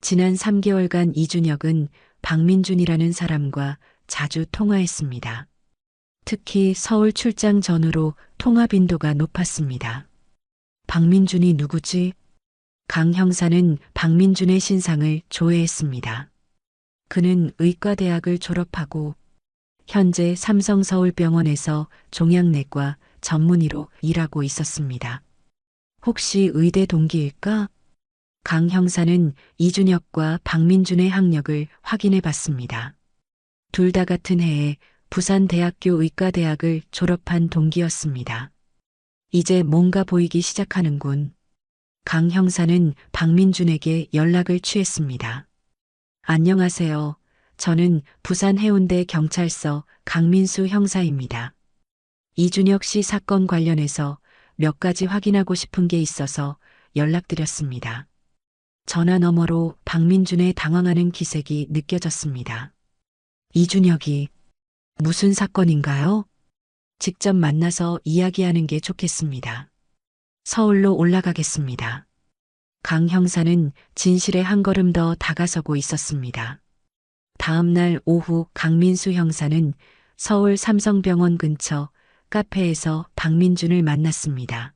지난 3개월간 이준혁은 박민준이라는 사람과 자주 통화했습니다. 특히 서울 출장 전후로 통화 빈도가 높았습니다. 박민준이 누구지? 강 형사는 박민준의 신상을 조회했습니다. 그는 의과대학을 졸업하고 현재 삼성서울병원에서 종양내과 전문의로 일하고 있었습니다. 혹시 의대 동기일까? 강 형사는 이준혁과 박민준의 학력을 확인해 봤습니다. 둘 다 같은 해에 부산대학교 의과대학을 졸업한 동기였습니다. 이제 뭔가 보이기 시작하는군. 강 형사는 박민준에게 연락을 취했습니다. 안녕하세요. 저는 부산 해운대 경찰서 강민수 형사입니다. 이준혁 씨 사건 관련해서 몇 가지 확인하고 싶은 게 있어서 연락드렸습니다. 전화 너머로 박민준의 당황하는 기색이 느껴졌습니다. 이준혁이 무슨 사건인가요? 직접 만나서 이야기하는 게 좋겠습니다. 서울로 올라가겠습니다. 강 형사는 진실에 한 걸음 더 다가서고 있었습니다. 다음 날 오후 강민수 형사는 서울 삼성병원 근처 카페에서 박민준을 만났습니다.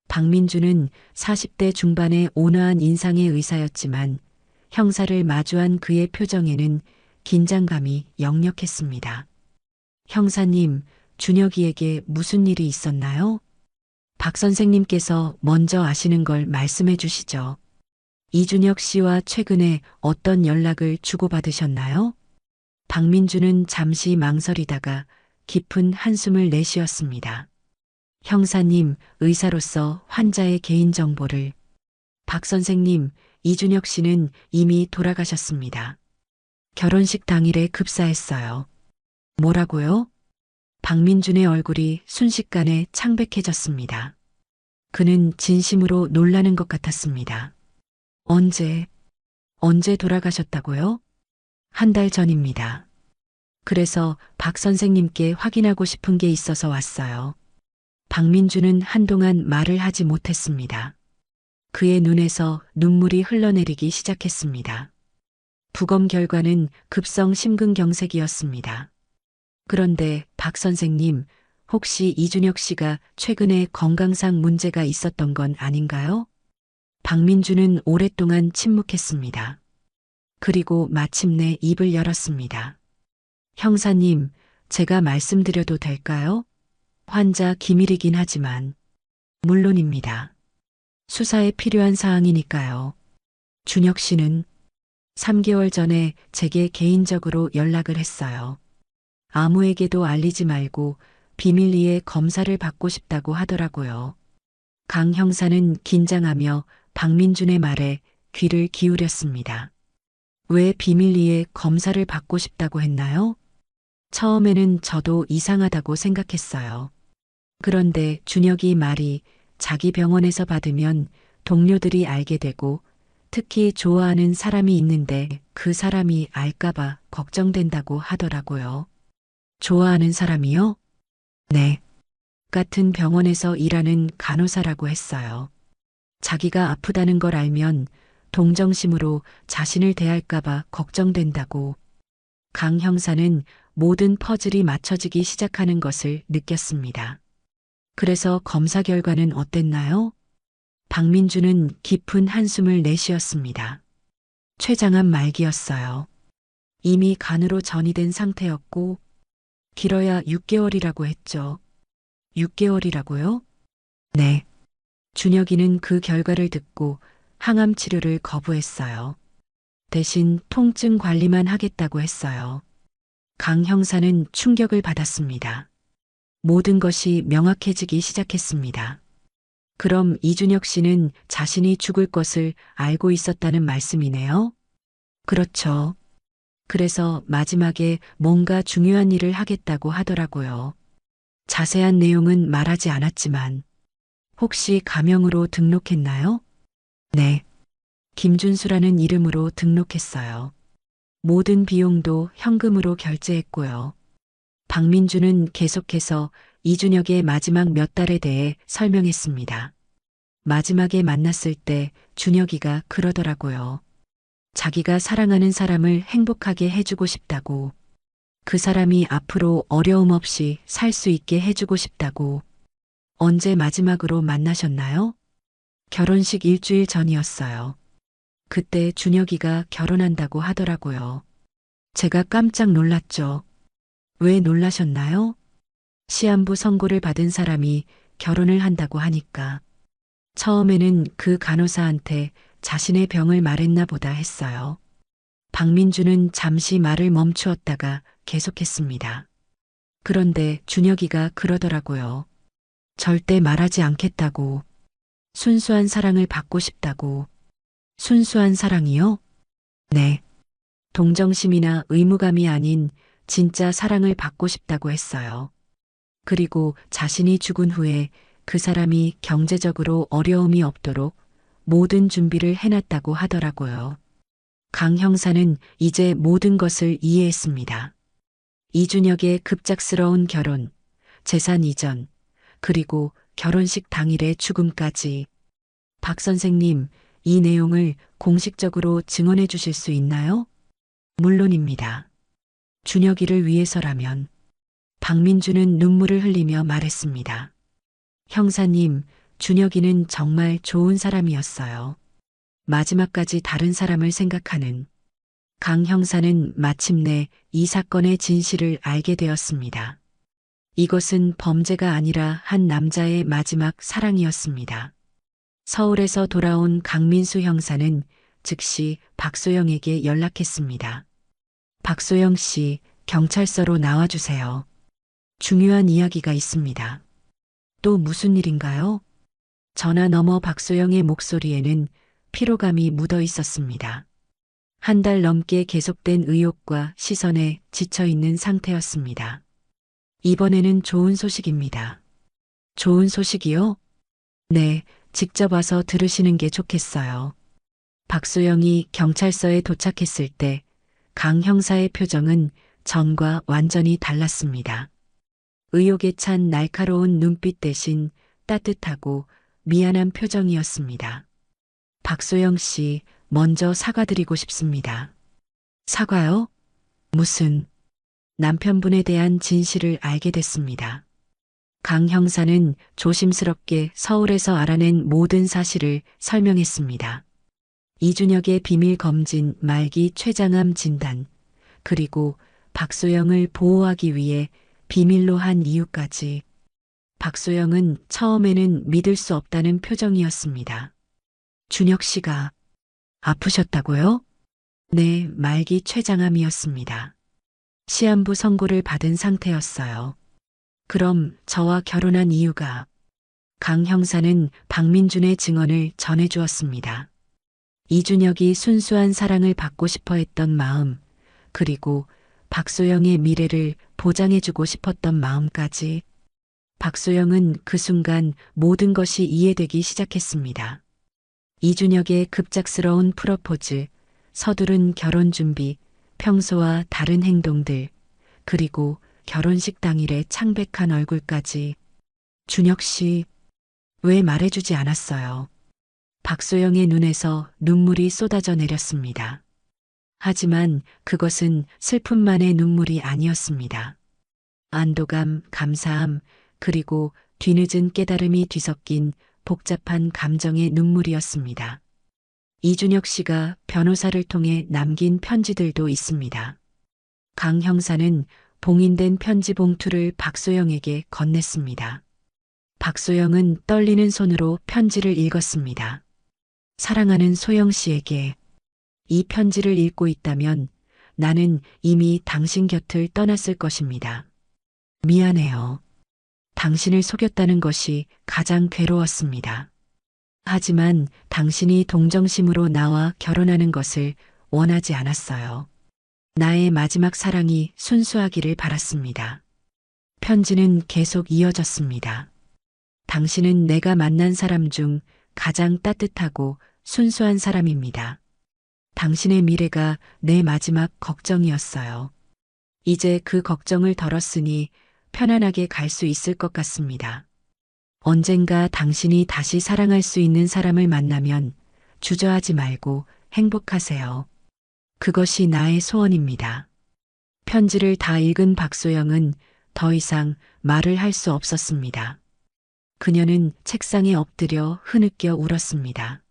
박민준은 40대 중반의 온화한 인상의 의사였지만 형사를 마주한 그의 표정에는 긴장감이 역력했습니다. 형사님, 준혁이에게 무슨 일이 있었나요? 박 선생님께서 먼저 아시는 걸 말씀해 주시죠. 이준혁 씨와 최근에 어떤 연락을 주고받으셨나요? 박민준은 잠시 망설이다가 깊은 한숨을 내쉬었습니다. 형사님, 의사로서 환자의 개인정보를. 박 선생님, 이준혁 씨는 이미 돌아가셨습니다. 결혼식 당일에 급사했어요. 뭐라고요? 박민준의 얼굴이 순식간에 창백해졌습니다. 그는 진심으로 놀라는 것 같았습니다. 언제 돌아가셨다고요? 한 달 전입니다. 그래서 박 선생님께 확인하고 싶은 게 있어서 왔어요. 박민준은 한동안 말을 하지 못했습니다. 그의 눈에서 눈물이 흘러내리기 시작했습니다. 부검 결과는 급성 심근경색이었습니다. 그런데 박 선생님, 혹시 이준혁 씨가 최근에 건강상 문제가 있었던 건 아닌가요? 박민준은 오랫동안 침묵했습니다. 그리고 마침내 입을 열었습니다. 형사님, 제가 말씀드려도 될까요? 환자 기밀이긴 하지만. 물론입니다. 수사에 필요한 사항이니까요. 준혁 씨는 3개월 전에 제게 개인적으로 연락을 했어요. 아무에게도 알리지 말고 비밀리에 검사를 받고 싶다고 하더라고요. 강 형사는 긴장하며 박민준의 말에 귀를 기울였습니다. 왜 비밀리에 검사를 받고 싶다고 했나요? 처음에는 저도 이상하다고 생각했어요. 그런데 준혁이 말이 자기 병원에서 받으면 동료들이 알게 되고 특히 좋아하는 사람이 있는데 그 사람이 알까봐 걱정된다고 하더라고요. 좋아하는 사람이요? 네. 같은 병원에서 일하는 간호사라고 했어요. 자기가 아프다는 걸 알면 동정심으로 자신을 대할까봐 걱정된다고. 강 형사는 모든 퍼즐이 맞춰지기 시작하는 것을 느꼈습니다. 그래서 검사 결과는 어땠나요? 박민준은 깊은 한숨을 내쉬었습니다. 췌장암 말기였어요. 이미 간으로 전이된 상태였고 길어야 6개월이라고 했죠. 6개월이라고요? 네. 준혁이는 그 결과를 듣고 항암 치료를 거부했어요. 대신 통증 관리만 하겠다고 했어요. 강 형사는 충격을 받았습니다. 모든 것이 명확해지기 시작했습니다. 그럼 이준혁 씨는 자신이 죽을 것을 알고 있었다는 말씀이네요? 그렇죠. 그래서 마지막에 뭔가 중요한 일을 하겠다고 하더라고요. 자세한 내용은 말하지 않았지만 혹시 가명으로 등록했나요? 네. 김준수라는 이름으로 등록했어요. 모든 비용도 현금으로 결제했고요. 박민준은 계속해서 이준혁의 마지막 몇 달에 대해 설명했습니다. 마지막에 만났을 때 준혁이가 그러더라고요. 자기가 사랑하는 사람을 행복하게 해주고 싶다고. 그 사람이 앞으로 어려움 없이 살 수 있게 해주고 싶다고. 언제 마지막으로 만나셨나요? 결혼식 일주일 전이었어요. 그때 준혁이가 결혼한다고 하더라고요. 제가 깜짝 놀랐죠. 왜 놀라셨나요? 시한부 선고를 받은 사람이 결혼을 한다고 하니까. 처음에는 그 간호사한테 자신의 병을 말했나 보다 했어요. 박민주는 잠시 말을 멈추었다가 계속했습니다. 그런데 준혁이가 그러더라고요. 절대 말하지 않겠다고. 순수한 사랑을 받고 싶다고. 순수한 사랑이요? 네. 동정심이나 의무감이 아닌 진짜 사랑을 받고 싶다고 했어요. 그리고 자신이 죽은 후에 그 사람이 경제적으로 어려움이 없도록 모든 준비를 해놨다고 하더라고요. 강 형사는 이제 모든 것을 이해했습니다. 이준혁의 급작스러운 결혼, 재산 이전, 그리고 결혼식 당일의 죽음까지. 박 선생님, 이 내용을 공식적으로 증언해 주실 수 있나요? 물론입니다. 준혁이를 위해서라면. 박민주는 눈물을 흘리며 말했습니다. 형사님, 준혁이는 정말 좋은 사람이었어요. 마지막까지 다른 사람을 생각하는. 강 형사는 마침내 이 사건의 진실을 알게 되었습니다. 이것은 범죄가 아니라 한 남자의 마지막 사랑이었습니다. 서울에서 돌아온 강민수 형사는 즉시 박소영에게 연락했습니다. 박소영 씨, 경찰서로 나와주세요. 중요한 이야기가 있습니다. 또 무슨 일인가요? 전화 너머 박소영의 목소리에는 피로감이 묻어 있었습니다. 한 달 넘게 계속된 의혹과 시선에 지쳐 있는 상태였습니다. 이번에는 좋은 소식입니다. 좋은 소식이요? 네, 직접 와서 들으시는 게 좋겠어요. 박소영이 경찰서에 도착했을 때 강 형사의 표정은 전과 완전히 달랐습니다. 의욕에 찬 날카로운 눈빛 대신 따뜻하고 미안한 표정이었습니다. 박소영 씨, 먼저 사과드리고 싶습니다. 사과요? 무슨? 남편분에 대한 진실을 알게 됐습니다. 강 형사는 조심스럽게 서울에서 알아낸 모든 사실을 설명했습니다. 이준혁의 비밀 검진 말기 췌장암 진단, 그리고 박소영을 보호하기 위해 비밀로 한 이유까지. 박소영은 처음에는 믿을 수 없다는 표정이었습니다. 준혁 씨가 아프셨다고요? 네, 말기 췌장암이었습니다. 시한부 선고를 받은 상태였어요. 그럼 저와 결혼한 이유가. 강 형사는 박민준의 증언을 전해주었습니다. 이준혁이 순수한 사랑을 받고 싶어 했던 마음, 그리고 박소영의 미래를 보장해주고 싶었던 마음까지. 박소영은 그 순간 모든 것이 이해되기 시작했습니다. 이준혁의 급작스러운 프러포즈, 서두른 결혼 준비, 평소와 다른 행동들, 그리고 결혼식 당일의 창백한 얼굴까지. 준혁 씨, 왜 말해주지 않았어요? 박소영의 눈에서 눈물이 쏟아져 내렸습니다. 하지만 그것은 슬픔만의 눈물이 아니었습니다. 안도감, 감사함, 그리고 뒤늦은 깨달음이 뒤섞인 복잡한 감정의 눈물이었습니다. 이준혁 씨가 변호사를 통해 남긴 편지들도 있습니다. 강 형사는 봉인된 편지 봉투를 박소영에게 건넸습니다. 박소영은 떨리는 손으로 편지를 읽었습니다. 사랑하는 소영 씨에게. 이 편지를 읽고 있다면 나는 이미 당신 곁을 떠났을 것입니다. 미안해요. 당신을 속였다는 것이 가장 괴로웠습니다. 하지만 당신이 동정심으로 나와 결혼하는 것을 원하지 않았어요. 나의 마지막 사랑이 순수하기를 바랐습니다. 편지는 계속 이어졌습니다. 당신은 내가 만난 사람 중 가장 따뜻하고 순수한 사람입니다. 당신의 미래가 내 마지막 걱정이었어요. 이제 그 걱정을 덜었으니 편안하게 갈 수 있을 것 같습니다. 언젠가 당신이 다시 사랑할 수 있는 사람을 만나면 주저하지 말고 행복하세요. 그것이 나의 소원입니다. 편지를 다 읽은 박소영은 더 이상 말을 할 수 없었습니다. 그녀는 책상에 엎드려 흐느껴 울었습니다.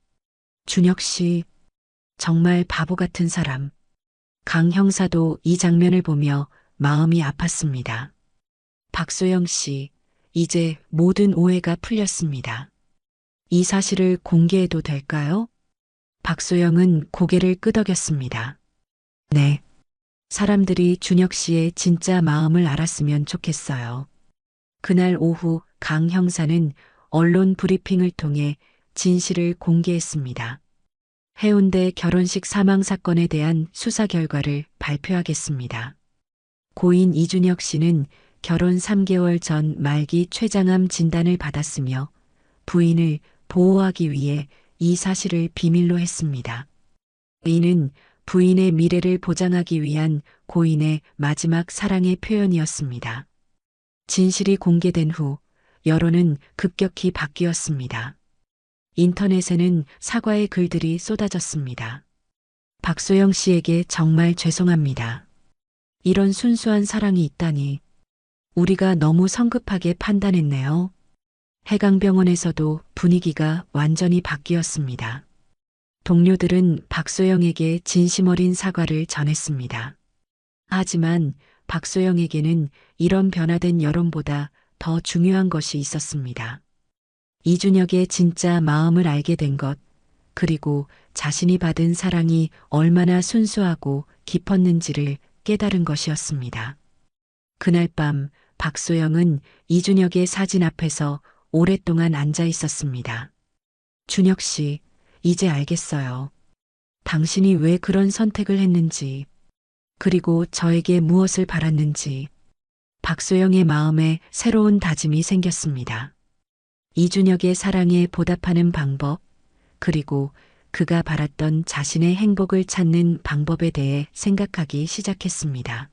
준혁 씨, 정말 바보 같은 사람. 강 형사도 이 장면을 보며 마음이 아팠습니다. 박소영 씨, 이제 모든 오해가 풀렸습니다. 이 사실을 공개해도 될까요? 박소영은 고개를 끄덕였습니다. 네. 사람들이 준혁 씨의 진짜 마음을 알았으면 좋겠어요. 그날 오후 강 형사는 언론 브리핑을 통해 진실을 공개했습니다. 해운대 결혼식 사망 사건에 대한 수사 결과를 발표하겠습니다. 고인 이준혁 씨는 결혼 3개월 전 말기 췌장암 진단을 받았으며 부인을 보호하기 위해 이 사실을 비밀로 했습니다. 이는 부인의 미래를 보장하기 위한 고인의 마지막 사랑의 표현이었습니다. 진실이 공개된 후 여론은 급격히 바뀌었습니다. 인터넷에는 사과의 글들이 쏟아졌습니다. 박소영 씨에게 정말 죄송합니다. 이런 순수한 사랑이 있다니. 우리가 너무 성급하게 판단했네요. 해강병원에서도 분위기가 완전히 바뀌었습니다. 동료들은 박소영에게 진심 어린 사과를 전했습니다. 하지만 박소영에게는 이런 변화된 여론보다 더 중요한 것이 있었습니다. 이준혁의 진짜 마음을 알게 된 것, 그리고 자신이 받은 사랑이 얼마나 순수하고 깊었는지를 깨달은 것이었습니다. 그날 밤 박소영은 이준혁의 사진 앞에서 오랫동안 앉아 있었습니다. 준혁 씨, 이제 알겠어요. 당신이 왜 그런 선택을 했는지, 그리고 저에게 무엇을 바랐는지. 박소영의 마음에 새로운 다짐이 생겼습니다. 이준혁의 사랑에 보답하는 방법, 그리고 그가 바랐던 자신의 행복을 찾는 방법에 대해 생각하기 시작했습니다.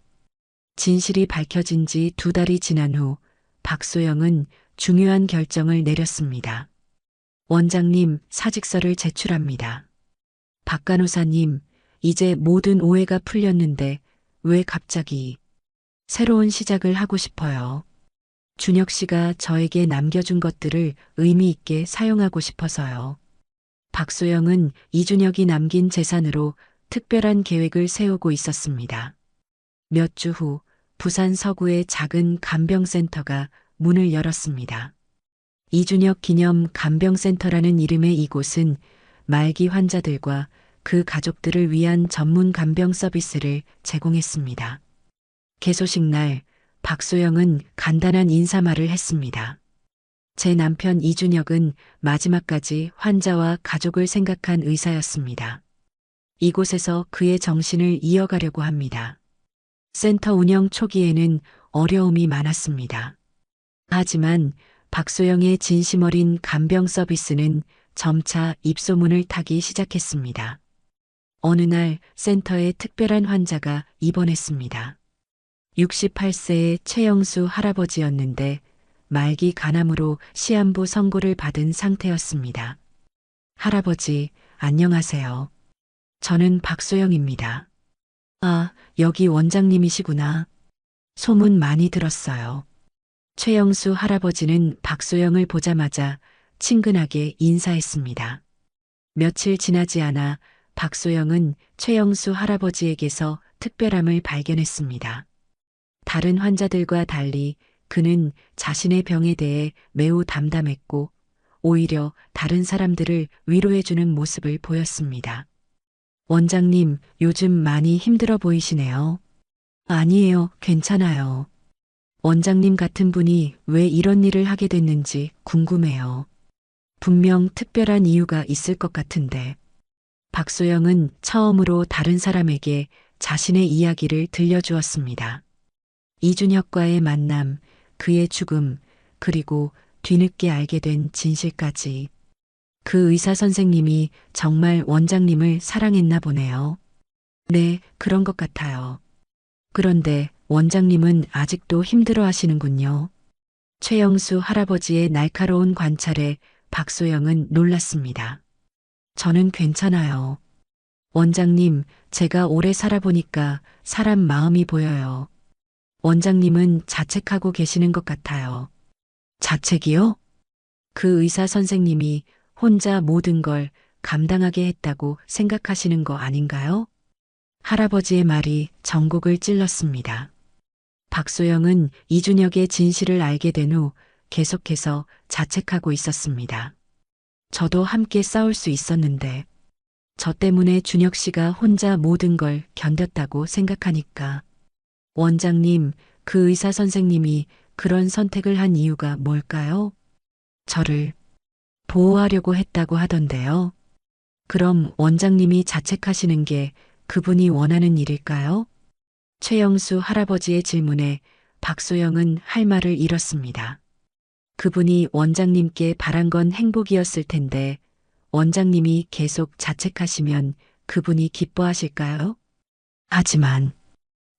진실이 밝혀진 지 2달이 지난 후 박소영은 중요한 결정을 내렸습니다. 원장님, 사직서를 제출합니다. 박 간호사님, 이제 모든 오해가 풀렸는데 왜 갑자기 새로운 시작을 하고 싶어요. 준혁 씨가 저에게 남겨준 것들을 의미 있게 사용하고 싶어서요. 박소영은 이준혁이 남긴 재산으로 특별한 계획을 세우고 있었습니다. 몇 주 후 부산 서구의 작은 간병센터가 문을 열었습니다. 이준혁 기념 간병센터라는 이름의 이곳은 말기 환자들과 그 가족들을 위한 전문 간병 서비스를 제공했습니다. 개소식 날 박소영은 간단한 인사말을 했습니다. 제 남편 이준혁은 마지막까지 환자와 가족을 생각한 의사였습니다. 이곳에서 그의 정신을 이어가려고 합니다. 센터 운영 초기에는 어려움이 많았습니다. 하지만 박소영의 진심 어린 간병 서비스는 점차 입소문을 타기 시작했습니다. 어느 날 센터에 특별한 환자가 입원했습니다. 68세의 최영수 할아버지였는데 말기 간암으로 시한부 선고를 받은 상태였습니다. 할아버지, 안녕하세요. 저는 박소영입니다. 아, 여기 원장님이시구나. 소문 많이 들었어요. 최영수 할아버지는 박소영을 보자마자 친근하게 인사했습니다. 며칠 지나지 않아 박소영은 최영수 할아버지에게서 특별함을 발견했습니다. 다른 환자들과 달리 그는 자신의 병에 대해 매우 담담했고 오히려 다른 사람들을 위로해주는 모습을 보였습니다. 원장님, 요즘 많이 힘들어 보이시네요. 아니에요, 괜찮아요. 원장님 같은 분이 왜 이런 일을 하게 됐는지 궁금해요. 분명 특별한 이유가 있을 것 같은데. 박소영은 처음으로 다른 사람에게 자신의 이야기를 들려주었습니다. 이준혁과의 만남, 그의 죽음, 그리고 뒤늦게 알게 된 진실까지. 그 의사 선생님이 정말 원장님을 사랑했나 보네요. 네, 그런 것 같아요. 그런데 원장님은 아직도 힘들어 하시는군요. 최영수 할아버지의 날카로운 관찰에 박소영은 놀랐습니다. 저는 괜찮아요. 원장님, 제가 오래 살아보니까 사람 마음이 보여요. 원장님은 자책하고 계시는 것 같아요. 자책이요? 그 의사 선생님이 혼자 모든 걸 감당하게 했다고 생각하시는 거 아닌가요? 할아버지의 말이 전곡을 찔렀습니다. 박소영은 이준혁의 진실을 알게 된 후 계속해서 자책하고 있었습니다. 저도 함께 싸울 수 있었는데 저 때문에 준혁 씨가 혼자 모든 걸 견뎠다고 생각하니까. 원장님, 그 의사 선생님이 그런 선택을 한 이유가 뭘까요? 저를 보호하려고 했다고 하던데요. 그럼 원장님이 자책하시는 게 그분이 원하는 일일까요? 최영수 할아버지의 질문에 박소영은 할 말을 잃었습니다. 그분이 원장님께 바란 건 행복이었을 텐데 원장님이 계속 자책하시면 그분이 기뻐하실까요? 하지만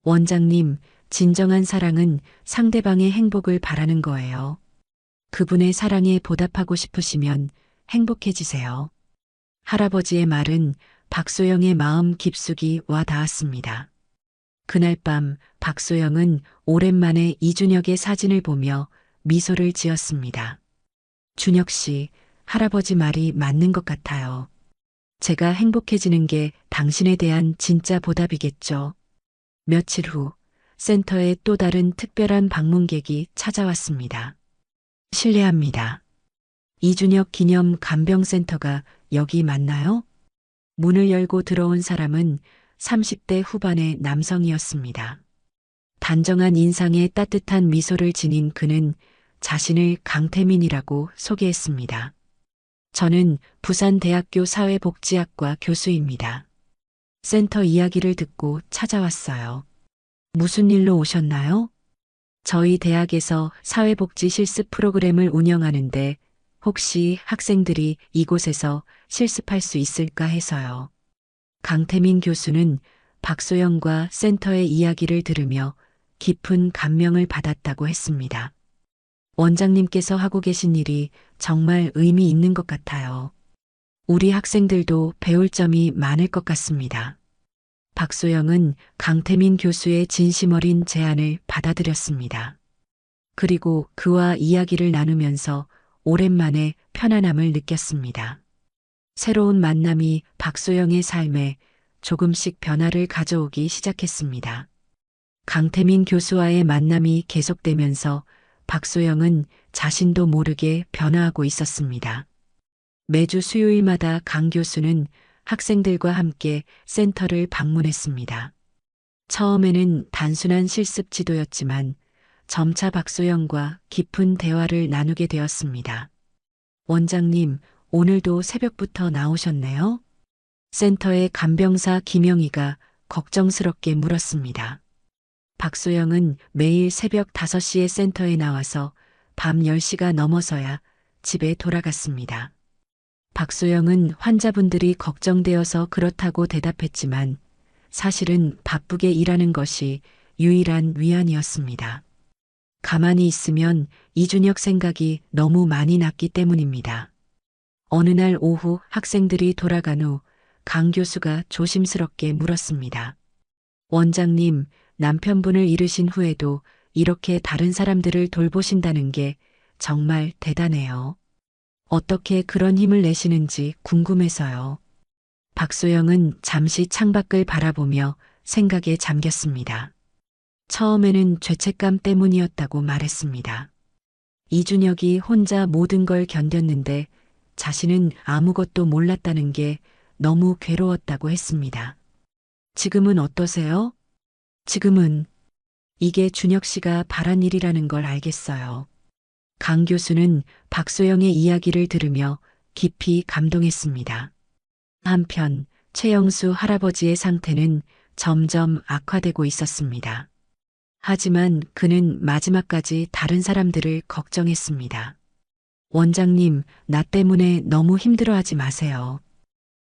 원장님, 진정한 사랑은 상대방의 행복을 바라는 거예요. 그분의 사랑에 보답하고 싶으시면 행복해지세요. 할아버지의 말은 박소영의 마음 깊숙이 와 닿았습니다. 그날 밤 박소영은 오랜만에 이준혁의 사진을 보며 미소를 지었습니다. 준혁 씨, 할아버지 말이 맞는 것 같아요. 제가 행복해지는 게 당신에 대한 진짜 보답이겠죠. 며칠 후 센터에 또 다른 특별한 방문객이 찾아왔습니다. 실례합니다. 이준혁 기념 간병센터가 여기 맞나요? 문을 열고 들어온 사람은 30대 후반의 남성이었습니다. 단정한 인상에 따뜻한 미소를 지닌 그는 자신을 강태민이라고 소개했습니다. 저는 부산대학교 사회복지학과 교수입니다. 센터 이야기를 듣고 찾아왔어요. 무슨 일로 오셨나요? 저희 대학에서 사회복지 실습 프로그램을 운영하는데 혹시 학생들이 이곳에서 실습할 수 있을까 해서요. 강태민 교수는 박소영과 센터의 이야기를 들으며 깊은 감명을 받았다고 했습니다. 원장님께서 하고 계신 일이 정말 의미 있는 것 같아요. 우리 학생들도 배울 점이 많을 것 같습니다. 박소영은 강태민 교수의 진심 어린 제안을 받아들였습니다. 그리고 그와 이야기를 나누면서 오랜만에 편안함을 느꼈습니다. 새로운 만남이 박소영의 삶에 조금씩 변화를 가져오기 시작했습니다. 강태민 교수와의 만남이 계속되면서 박소영은 자신도 모르게 변화하고 있었습니다. 매주 수요일마다 강 교수는 학생들과 함께 센터를 방문했습니다. 처음에는 단순한 실습 지도였지만 점차 박소영과 깊은 대화를 나누게 되었습니다. 원장님, 오늘도 새벽부터 나오셨네요? 센터의 간병사 김영희가 걱정스럽게 물었습니다. 박소영은 매일 새벽 5시에 센터에 나와서 밤 10시가 넘어서야 집에 돌아갔습니다. 박소영은 환자분들이 걱정되어서 그렇다고 대답했지만 사실은 바쁘게 일하는 것이 유일한 위안이었습니다. 가만히 있으면 이준혁 생각이 너무 많이 났기 때문입니다. 어느 날 오후 학생들이 돌아간 후 강 교수가 조심스럽게 물었습니다. 원장님, 남편분을 잃으신 후에도 이렇게 다른 사람들을 돌보신다는 게 정말 대단해요. 어떻게 그런 힘을 내시는지 궁금해서요. 박소영은 잠시 창밖을 바라보며 생각에 잠겼습니다. 처음에는 죄책감 때문이었다고 말했습니다. 이준혁이 혼자 모든 걸 견뎠는데 자신은 아무것도 몰랐다는 게 너무 괴로웠다고 했습니다. 지금은 어떠세요? 지금은 이게 준혁 씨가 바란 일이라는 걸 알겠어요. 강 교수는 박소영의 이야기를 들으며 깊이 감동했습니다. 한편 최영수 할아버지의 상태는 점점 악화되고 있었습니다. 하지만 그는 마지막까지 다른 사람들을 걱정했습니다. 원장님, 나 때문에 너무 힘들어하지 마세요.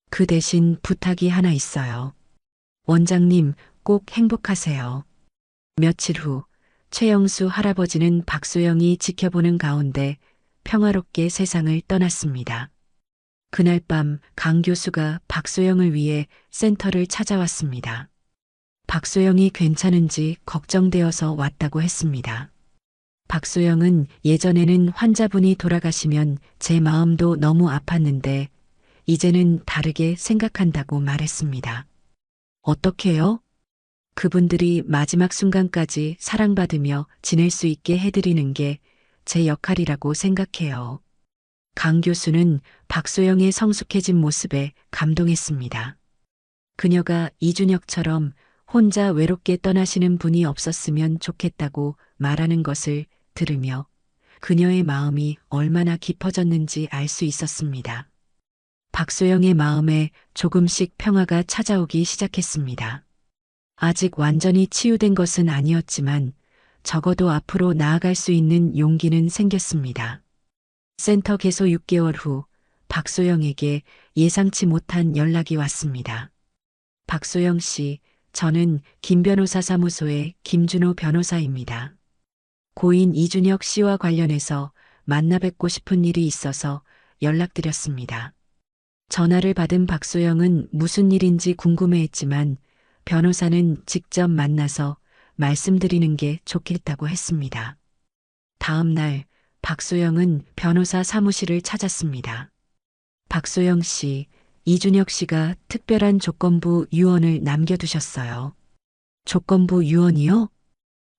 그 대신 부탁이 하나 있어요. 원장님, 꼭 행복하세요. 며칠 후 최영수 할아버지는 박소영이 지켜보는 가운데 평화롭게 세상을 떠났습니다. 그날 밤 강 교수가 박소영을 위해 센터를 찾아왔습니다. 박소영이 괜찮은지 걱정되어서 왔다고 했습니다. 박소영은 예전에는 환자분이 돌아가시면 제 마음도 너무 아팠는데 이제는 다르게 생각한다고 말했습니다. 어떻게요? 그분들이 마지막 순간까지 사랑받으며 지낼 수 있게 해드리는 게 제 역할이라고 생각해요. 강 교수는 박소영의 성숙해진 모습에 감동했습니다. 그녀가 이준혁처럼 혼자 외롭게 떠나시는 분이 없었으면 좋겠다고 말하는 것을 들으며 그녀의 마음이 얼마나 깊어졌는지 알 수 있었습니다. 박소영의 마음에 조금씩 평화가 찾아오기 시작했습니다. 아직 완전히 치유된 것은 아니었지만 적어도 앞으로 나아갈 수 있는 용기는 생겼습니다. 센터 개소 6개월 후 박소영에게 예상치 못한 연락이 왔습니다. 박소영 씨, 저는 김 변호사 사무소의 김준호 변호사입니다. 고인 이준혁 씨와 관련해서 만나 뵙고 싶은 일이 있어서 연락드렸습니다. 전화를 받은 박소영은 무슨 일인지 궁금해했지만 변호사는 직접 만나서 말씀드리는 게 좋겠다고 했습니다. 다음 날 박소영은 변호사 사무실을 찾았습니다. 박소영 씨, 이준혁 씨가 특별한 조건부 유언을 남겨두셨어요. 조건부 유언이요?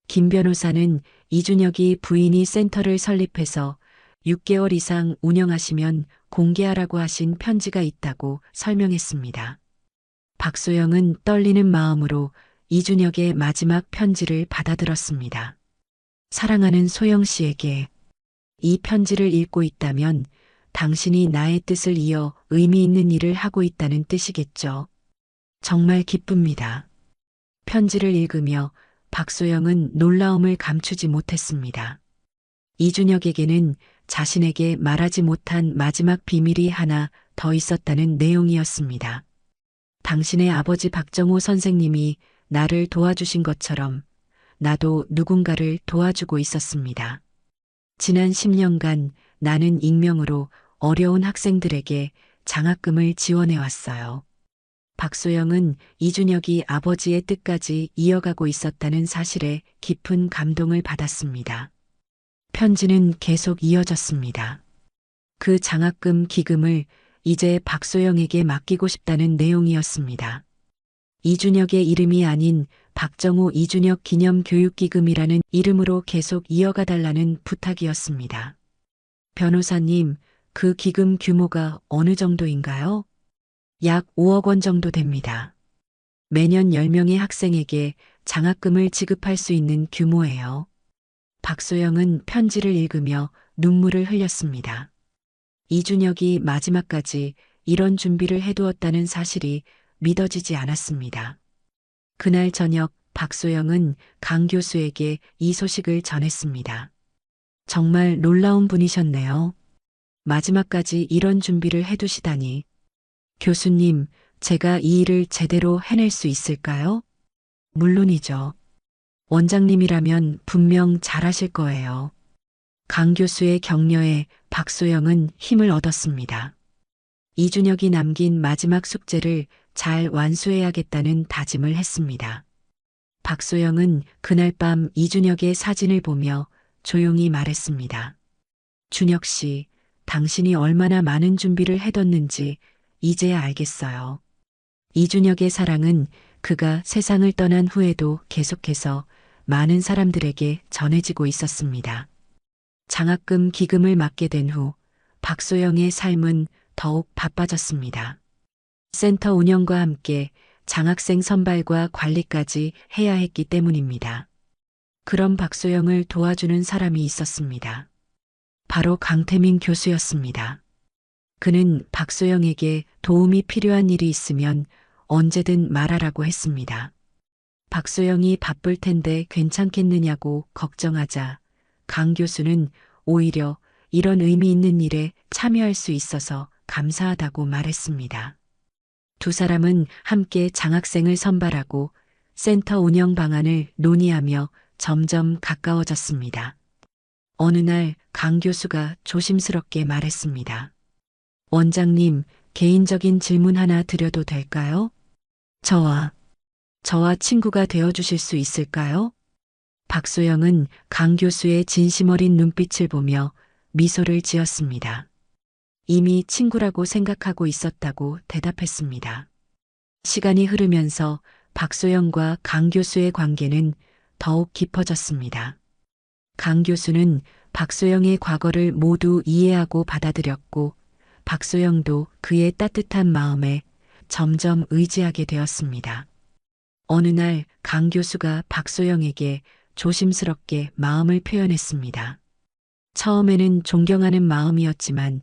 김 변호사는 이준혁이 부인이 센터를 설립해서 6개월 이상 운영하시면 공개하라고 하신 편지가 있다고 설명했습니다. 박소영은 떨리는 마음으로 이준혁의 마지막 편지를 받아들었습니다. 사랑하는 소영 씨에게 이 편지를 읽고 있다면 당신이 나의 뜻을 이어 의미 있는 일을 하고 있다는 뜻이겠죠. 정말 기쁩니다. 편지를 읽으며 박소영은 놀라움을 감추지 못했습니다. 이준혁에게는 자신에게 말하지 못한 마지막 비밀이 하나 더 있었다는 내용이었습니다. 당신의 아버지 박정호 선생님이 나를 도와주신 것처럼 나도 누군가를 도와주고 있었습니다. 지난 10년간 나는 익명으로 어려운 학생들에게 장학금을 지원해 왔어요. 박소영은 이준혁이 아버지의 뜻까지 이어가고 있었다는 사실에 깊은 감동을 받았습니다. 편지는 계속 이어졌습니다. 그 장학금 기금을 이제 박소영에게 맡기고 싶다는 내용이었습니다. 이준혁의 이름이 아닌 박정호 이준혁 기념교육기금이라는 이름으로 계속 이어가달라는 부탁이었습니다. 변호사님, 그 기금 규모가 어느 정도인가요? 약 5억 원 정도 됩니다. 매년 10명의 학생에게 장학금을 지급할 수 있는 규모예요. 박소영은 편지를 읽으며 눈물을 흘렸습니다. 이준혁이 마지막까지 이런 준비를 해두었다는 사실이 믿어지지 않았습니다. 그날 저녁 박소영은 강 교수에게 이 소식을 전했습니다. 정말 놀라운 분이셨네요. 마지막까지 이런 준비를 해두시다니. 교수님, 제가 이 일을 제대로 해낼 수 있을까요? 물론이죠. 원장님이라면 분명 잘하실 거예요. 강 교수의 격려에 박소영은 힘을 얻었습니다. 이준혁이 남긴 마지막 숙제를 잘 완수해야겠다는 다짐을 했습니다. 박소영은 그날 밤 이준혁의 사진을 보며 조용히 말했습니다. 준혁 씨, 당신이 얼마나 많은 준비를 해뒀는지 이제야 알겠어요. 이준혁의 사랑은 그가 세상을 떠난 후에도 계속해서 많은 사람들에게 전해지고 있었습니다. 장학금 기금을 맡게 된 후 박소영의 삶은 더욱 바빠졌습니다. 센터 운영과 함께 장학생 선발과 관리까지 해야 했기 때문입니다. 그런 박소영을 도와주는 사람이 있었습니다. 바로 강태민 교수였습니다. 그는 박소영에게 도움이 필요한 일이 있으면 언제든 말하라고 했습니다. 박소영이 바쁠 텐데 괜찮겠느냐고 걱정하자 강 교수는 오히려 이런 의미 있는 일에 참여할 수 있어서 감사하다고 말했습니다. 두 사람은 함께 장학생을 선발하고 센터 운영 방안을 논의하며 점점 가까워졌습니다. 어느 날 강 교수가 조심스럽게 말했습니다. 원장님, 개인적인 질문 하나 드려도 될까요? 저와 친구가 되어주실 수 있을까요? 박소영은 강 교수의 진심 어린 눈빛을 보며 미소를 지었습니다. 이미 친구라고 생각하고 있었다고 대답했습니다. 시간이 흐르면서 박소영과 강 교수의 관계는 더욱 깊어졌습니다. 강 교수는 박소영의 과거를 모두 이해하고 받아들였고 박소영도 그의 따뜻한 마음에 점점 의지하게 되었습니다. 어느 날 강 교수가 박소영에게 조심스럽게 마음을 표현했습니다. 처음에는 존경하는 마음이었지만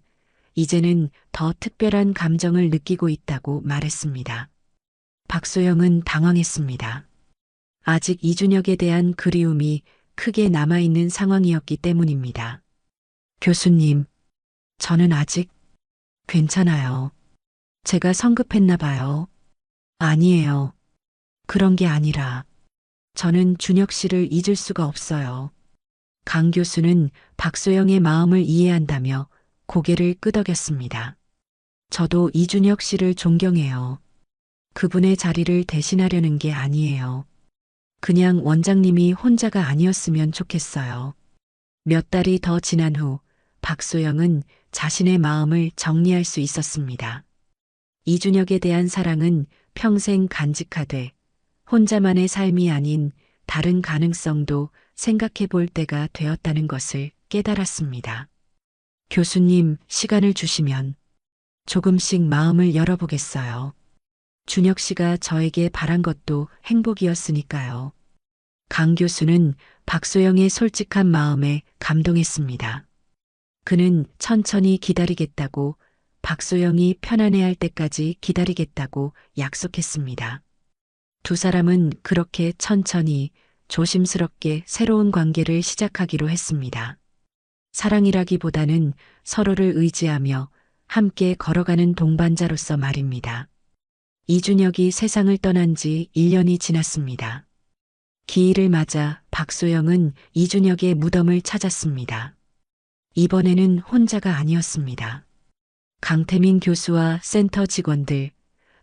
이제는 더 특별한 감정을 느끼고 있다고 말했습니다. 박소영은 당황했습니다. 아직 이준혁에 대한 그리움이 크게 남아있는 상황이었기 때문입니다. 교수님, 저는 아직 괜찮아요. 제가 성급했나 봐요. 아니에요. 그런 게 아니라 저는 준혁 씨를 잊을 수가 없어요. 강 교수는 박소영의 마음을 이해한다며 고개를 끄덕였습니다. 저도 이준혁 씨를 존경해요. 그분의 자리를 대신하려는 게 아니에요. 그냥 원장님이 혼자가 아니었으면 좋겠어요. 몇 달이 더 지난 후 박소영은 자신의 마음을 정리할 수 있었습니다. 이준혁에 대한 사랑은 평생 간직하되 혼자만의 삶이 아닌 다른 가능성도 생각해 볼 때가 되었다는 것을 깨달았습니다. 교수님, 시간을 주시면 조금씩 마음을 열어보겠어요. 준혁 씨가 저에게 바란 것도 행복이었으니까요. 강 교수는 박소영의 솔직한 마음에 감동했습니다. 그는 천천히 기다리겠다고, 박소영이 편안해할 때까지 기다리겠다고 약속했습니다. 두 사람은 그렇게 천천히 조심스럽게 새로운 관계를 시작하기로 했습니다. 사랑이라기보다는 서로를 의지하며 함께 걸어가는 동반자로서 말입니다. 이준혁이 세상을 떠난 지 1년이 지났습니다. 기일을 맞아 박소영은 이준혁의 무덤을 찾았습니다. 이번에는 혼자가 아니었습니다. 강태민 교수와 센터 직원들,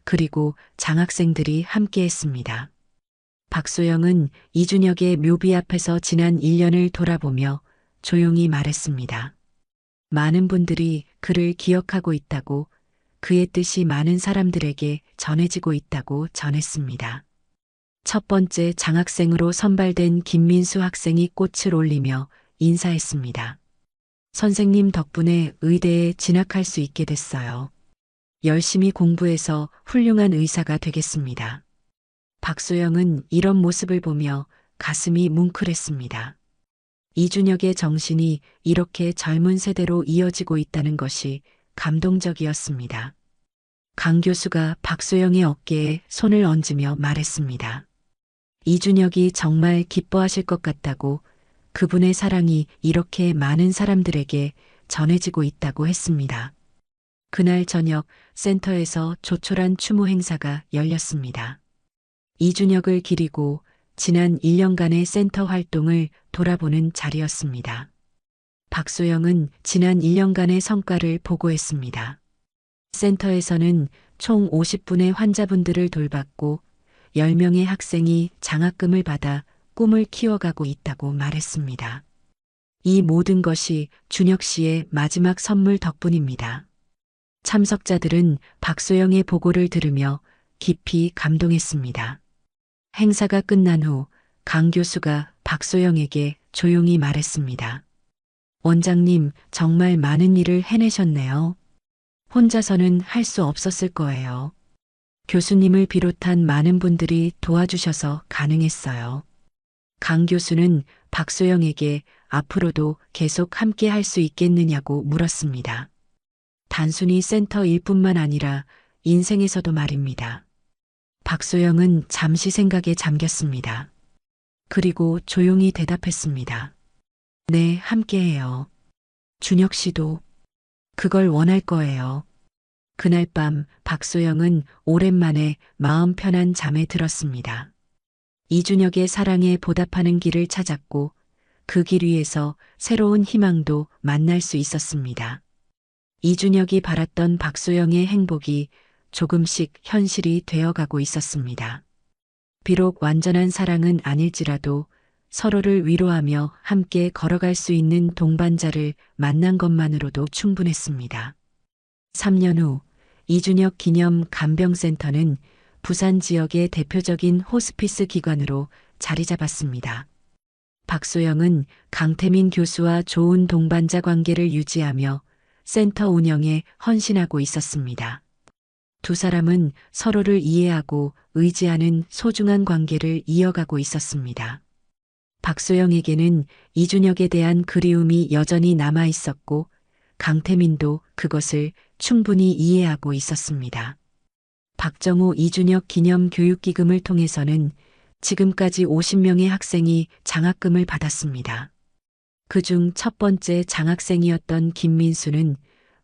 그리고 장학생들이 함께했습니다. 박소영은 이준혁의 묘비 앞에서 지난 1년을 돌아보며 조용히 말했습니다. 많은 분들이 그를 기억하고 있다고, 그의 뜻이 많은 사람들에게 전해지고 있다고 전했습니다. 첫 번째 장학생으로 선발된 김민수 학생이 꽃을 올리며 인사했습니다. 선생님 덕분에 의대에 진학할 수 있게 됐어요. 열심히 공부해서 훌륭한 의사가 되겠습니다. 박소영은 이런 모습을 보며 가슴이 뭉클했습니다. 이준혁의 정신이 이렇게 젊은 세대로 이어지고 있다는 것이 감동적이었습니다. 강 교수가 박소영의 어깨에 손을 얹으며 말했습니다. 이준혁이 정말 기뻐하실 것 같다고, 그분의 사랑이 이렇게 많은 사람들에게 전해지고 있다고 했습니다. 그날 저녁 센터에서 조촐한 추모 행사가 열렸습니다. 이준혁을 기리고 지난 1년간의 센터 활동을 돌아보는 자리였습니다. 박소영은 지난 1년간의 성과를 보고했습니다. 센터에서는 총 50분의 환자분들을 돌봤고 10명의 학생이 장학금을 받아 꿈을 키워가고 있다고 말했습니다. 이 모든 것이 준혁 씨의 마지막 선물 덕분입니다. 참석자들은 박소영의 보고를 들으며 깊이 감동했습니다. 행사가 끝난 후 강 교수가 박소영에게 조용히 말했습니다. 원장님, 정말 많은 일을 해내셨네요. 혼자서는 할 수 없었을 거예요. 교수님을 비롯한 많은 분들이 도와주셔서 가능했어요. 강 교수는 박소영에게 앞으로도 계속 함께 할 수 있겠느냐고 물었습니다. 단순히 센터 일뿐만 아니라 인생에서도 말입니다. 박소영은 잠시 생각에 잠겼습니다. 그리고 조용히 대답했습니다. 네, 함께해요. 준혁 씨도 그걸 원할 거예요. 그날 밤 박소영은 오랜만에 마음 편한 잠에 들었습니다. 이준혁의 사랑에 보답하는 길을 찾았고 그 길 위에서 새로운 희망도 만날 수 있었습니다. 이준혁이 바랐던 박소영의 행복이 조금씩 현실이 되어가고 있었습니다. 비록 완전한 사랑은 아닐지라도 서로를 위로하며 함께 걸어갈 수 있는 동반자를 만난 것만으로도 충분했습니다. 3년 후 이준혁 기념 간병센터는 부산 지역의 대표적인 호스피스 기관으로 자리 잡았습니다. 박소영은 강태민 교수와 좋은 동반자 관계를 유지하며 센터 운영에 헌신하고 있었습니다. 두 사람은 서로를 이해하고 의지하는 소중한 관계를 이어가고 있었습니다. 박소영에게는 이준혁에 대한 그리움이 여전히 남아 있었고 강태민도 그것을 충분히 이해하고 있었습니다. 박정호 이준혁 기념 교육기금을 통해서는 지금까지 50명의 학생이 장학금을 받았습니다. 그중 첫 번째 장학생이었던 김민수는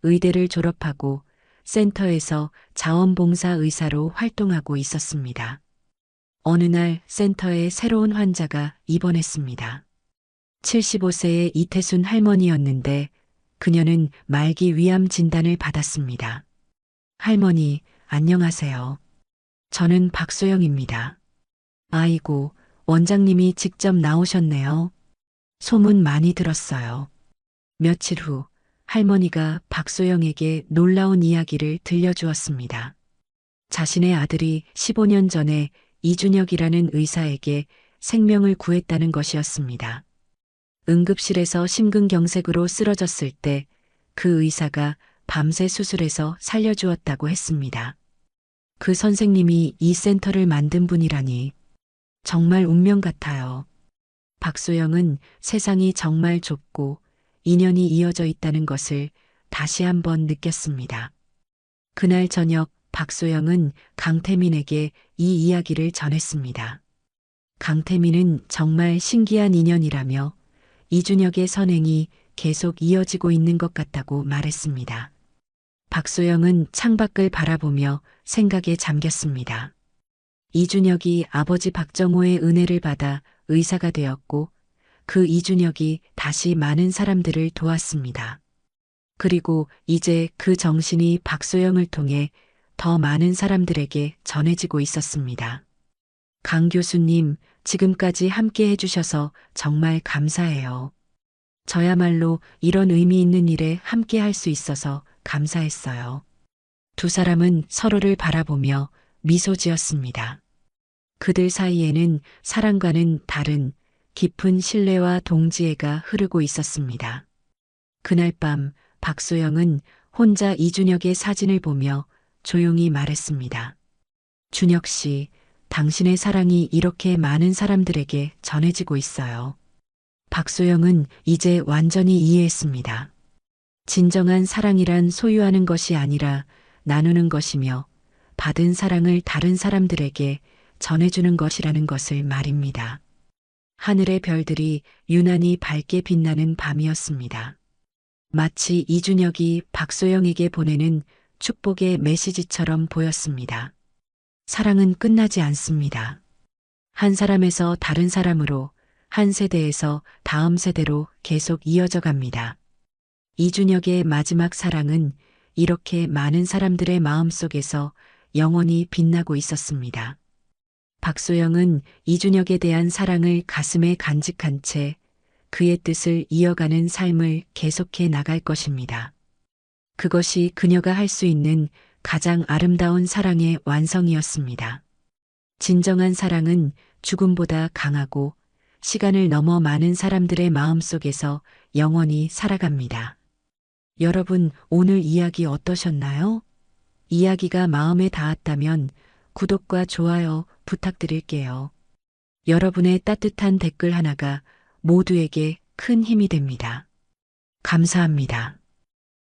의대를 졸업하고 센터에서 자원봉사 의사로 활동하고 있었습니다. 어느 날 센터에 새로운 환자가 입원했습니다. 75세의 이태순 할머니였는데 그녀는 말기 위암 진단을 받았습니다. 할머니, 안녕하세요. 저는 박소영입니다. 아이고, 원장님이 직접 나오셨네요. 소문 많이 들었어요. 며칠 후 할머니가 박소영에게 놀라운 이야기를 들려주었습니다. 자신의 아들이 15년 전에 이준혁이라는 의사에게 생명을 구했다는 것이었습니다. 응급실에서 심근경색으로 쓰러졌을 때 그 의사가 밤새 수술해서 살려주었다고 했습니다. 그 선생님이 이 센터를 만든 분이라니 정말 운명 같아요. 박소영은 세상이 정말 좁고 인연이 이어져 있다는 것을 다시 한번 느꼈습니다. 그날 저녁 박소영은 강태민에게 이 이야기를 전했습니다. 강태민은 정말 신기한 인연이라며 이준혁의 선행이 계속 이어지고 있는 것 같다고 말했습니다. 박소영은 창밖을 바라보며 생각에 잠겼습니다. 이준혁이 아버지 박정호의 은혜를 받아 의사가 되었고 그 이준혁이 다시 많은 사람들을 도왔습니다. 그리고 이제 그 정신이 박소영을 통해 더 많은 사람들에게 전해지고 있었습니다. 강 교수님, 지금까지 함께 해주셔서 정말 감사해요. 저야말로 이런 의미 있는 일에 함께 할 수 있어서 감사했어요. 두 사람은 서로를 바라보며 미소 지었습니다. 그들 사이에는 사랑과는 다른 깊은 신뢰와 동지애가 흐르고 있었습니다. 그날 밤 박소영은 혼자 이준혁의 사진을 보며 조용히 말했습니다. 준혁 씨, 당신의 사랑이 이렇게 많은 사람들에게 전해지고 있어요. 박소영은 이제 완전히 이해했습니다. 진정한 사랑이란 소유하는 것이 아니라 나누는 것이며 받은 사랑을 다른 사람들에게 전해주는 것이라는 것을 말입니다. 하늘의 별들이 유난히 밝게 빛나는 밤이었습니다. 마치 이준혁이 박소영에게 보내는 축복의 메시지처럼 보였습니다. 사랑은 끝나지 않습니다. 한 사람에서 다른 사람으로, 한 세대에서 다음 세대로 계속 이어져 갑니다. 이준혁의 마지막 사랑은 이렇게 많은 사람들의 마음속에서 영원히 빛나고 있었습니다. 박소영은 이준혁에 대한 사랑을 가슴에 간직한 채 그의 뜻을 이어가는 삶을 계속해 나갈 것입니다. 그것이 그녀가 할 수 있는 가장 아름다운 사랑의 완성이었습니다. 진정한 사랑은 죽음보다 강하고 시간을 넘어 많은 사람들의 마음속에서 영원히 살아갑니다. 여러분, 오늘 이야기 어떠셨나요? 이야기가 마음에 닿았다면 구독과 좋아요 부탁드릴게요. 여러분의 따뜻한 댓글 하나가 모두에게 큰 힘이 됩니다. 감사합니다.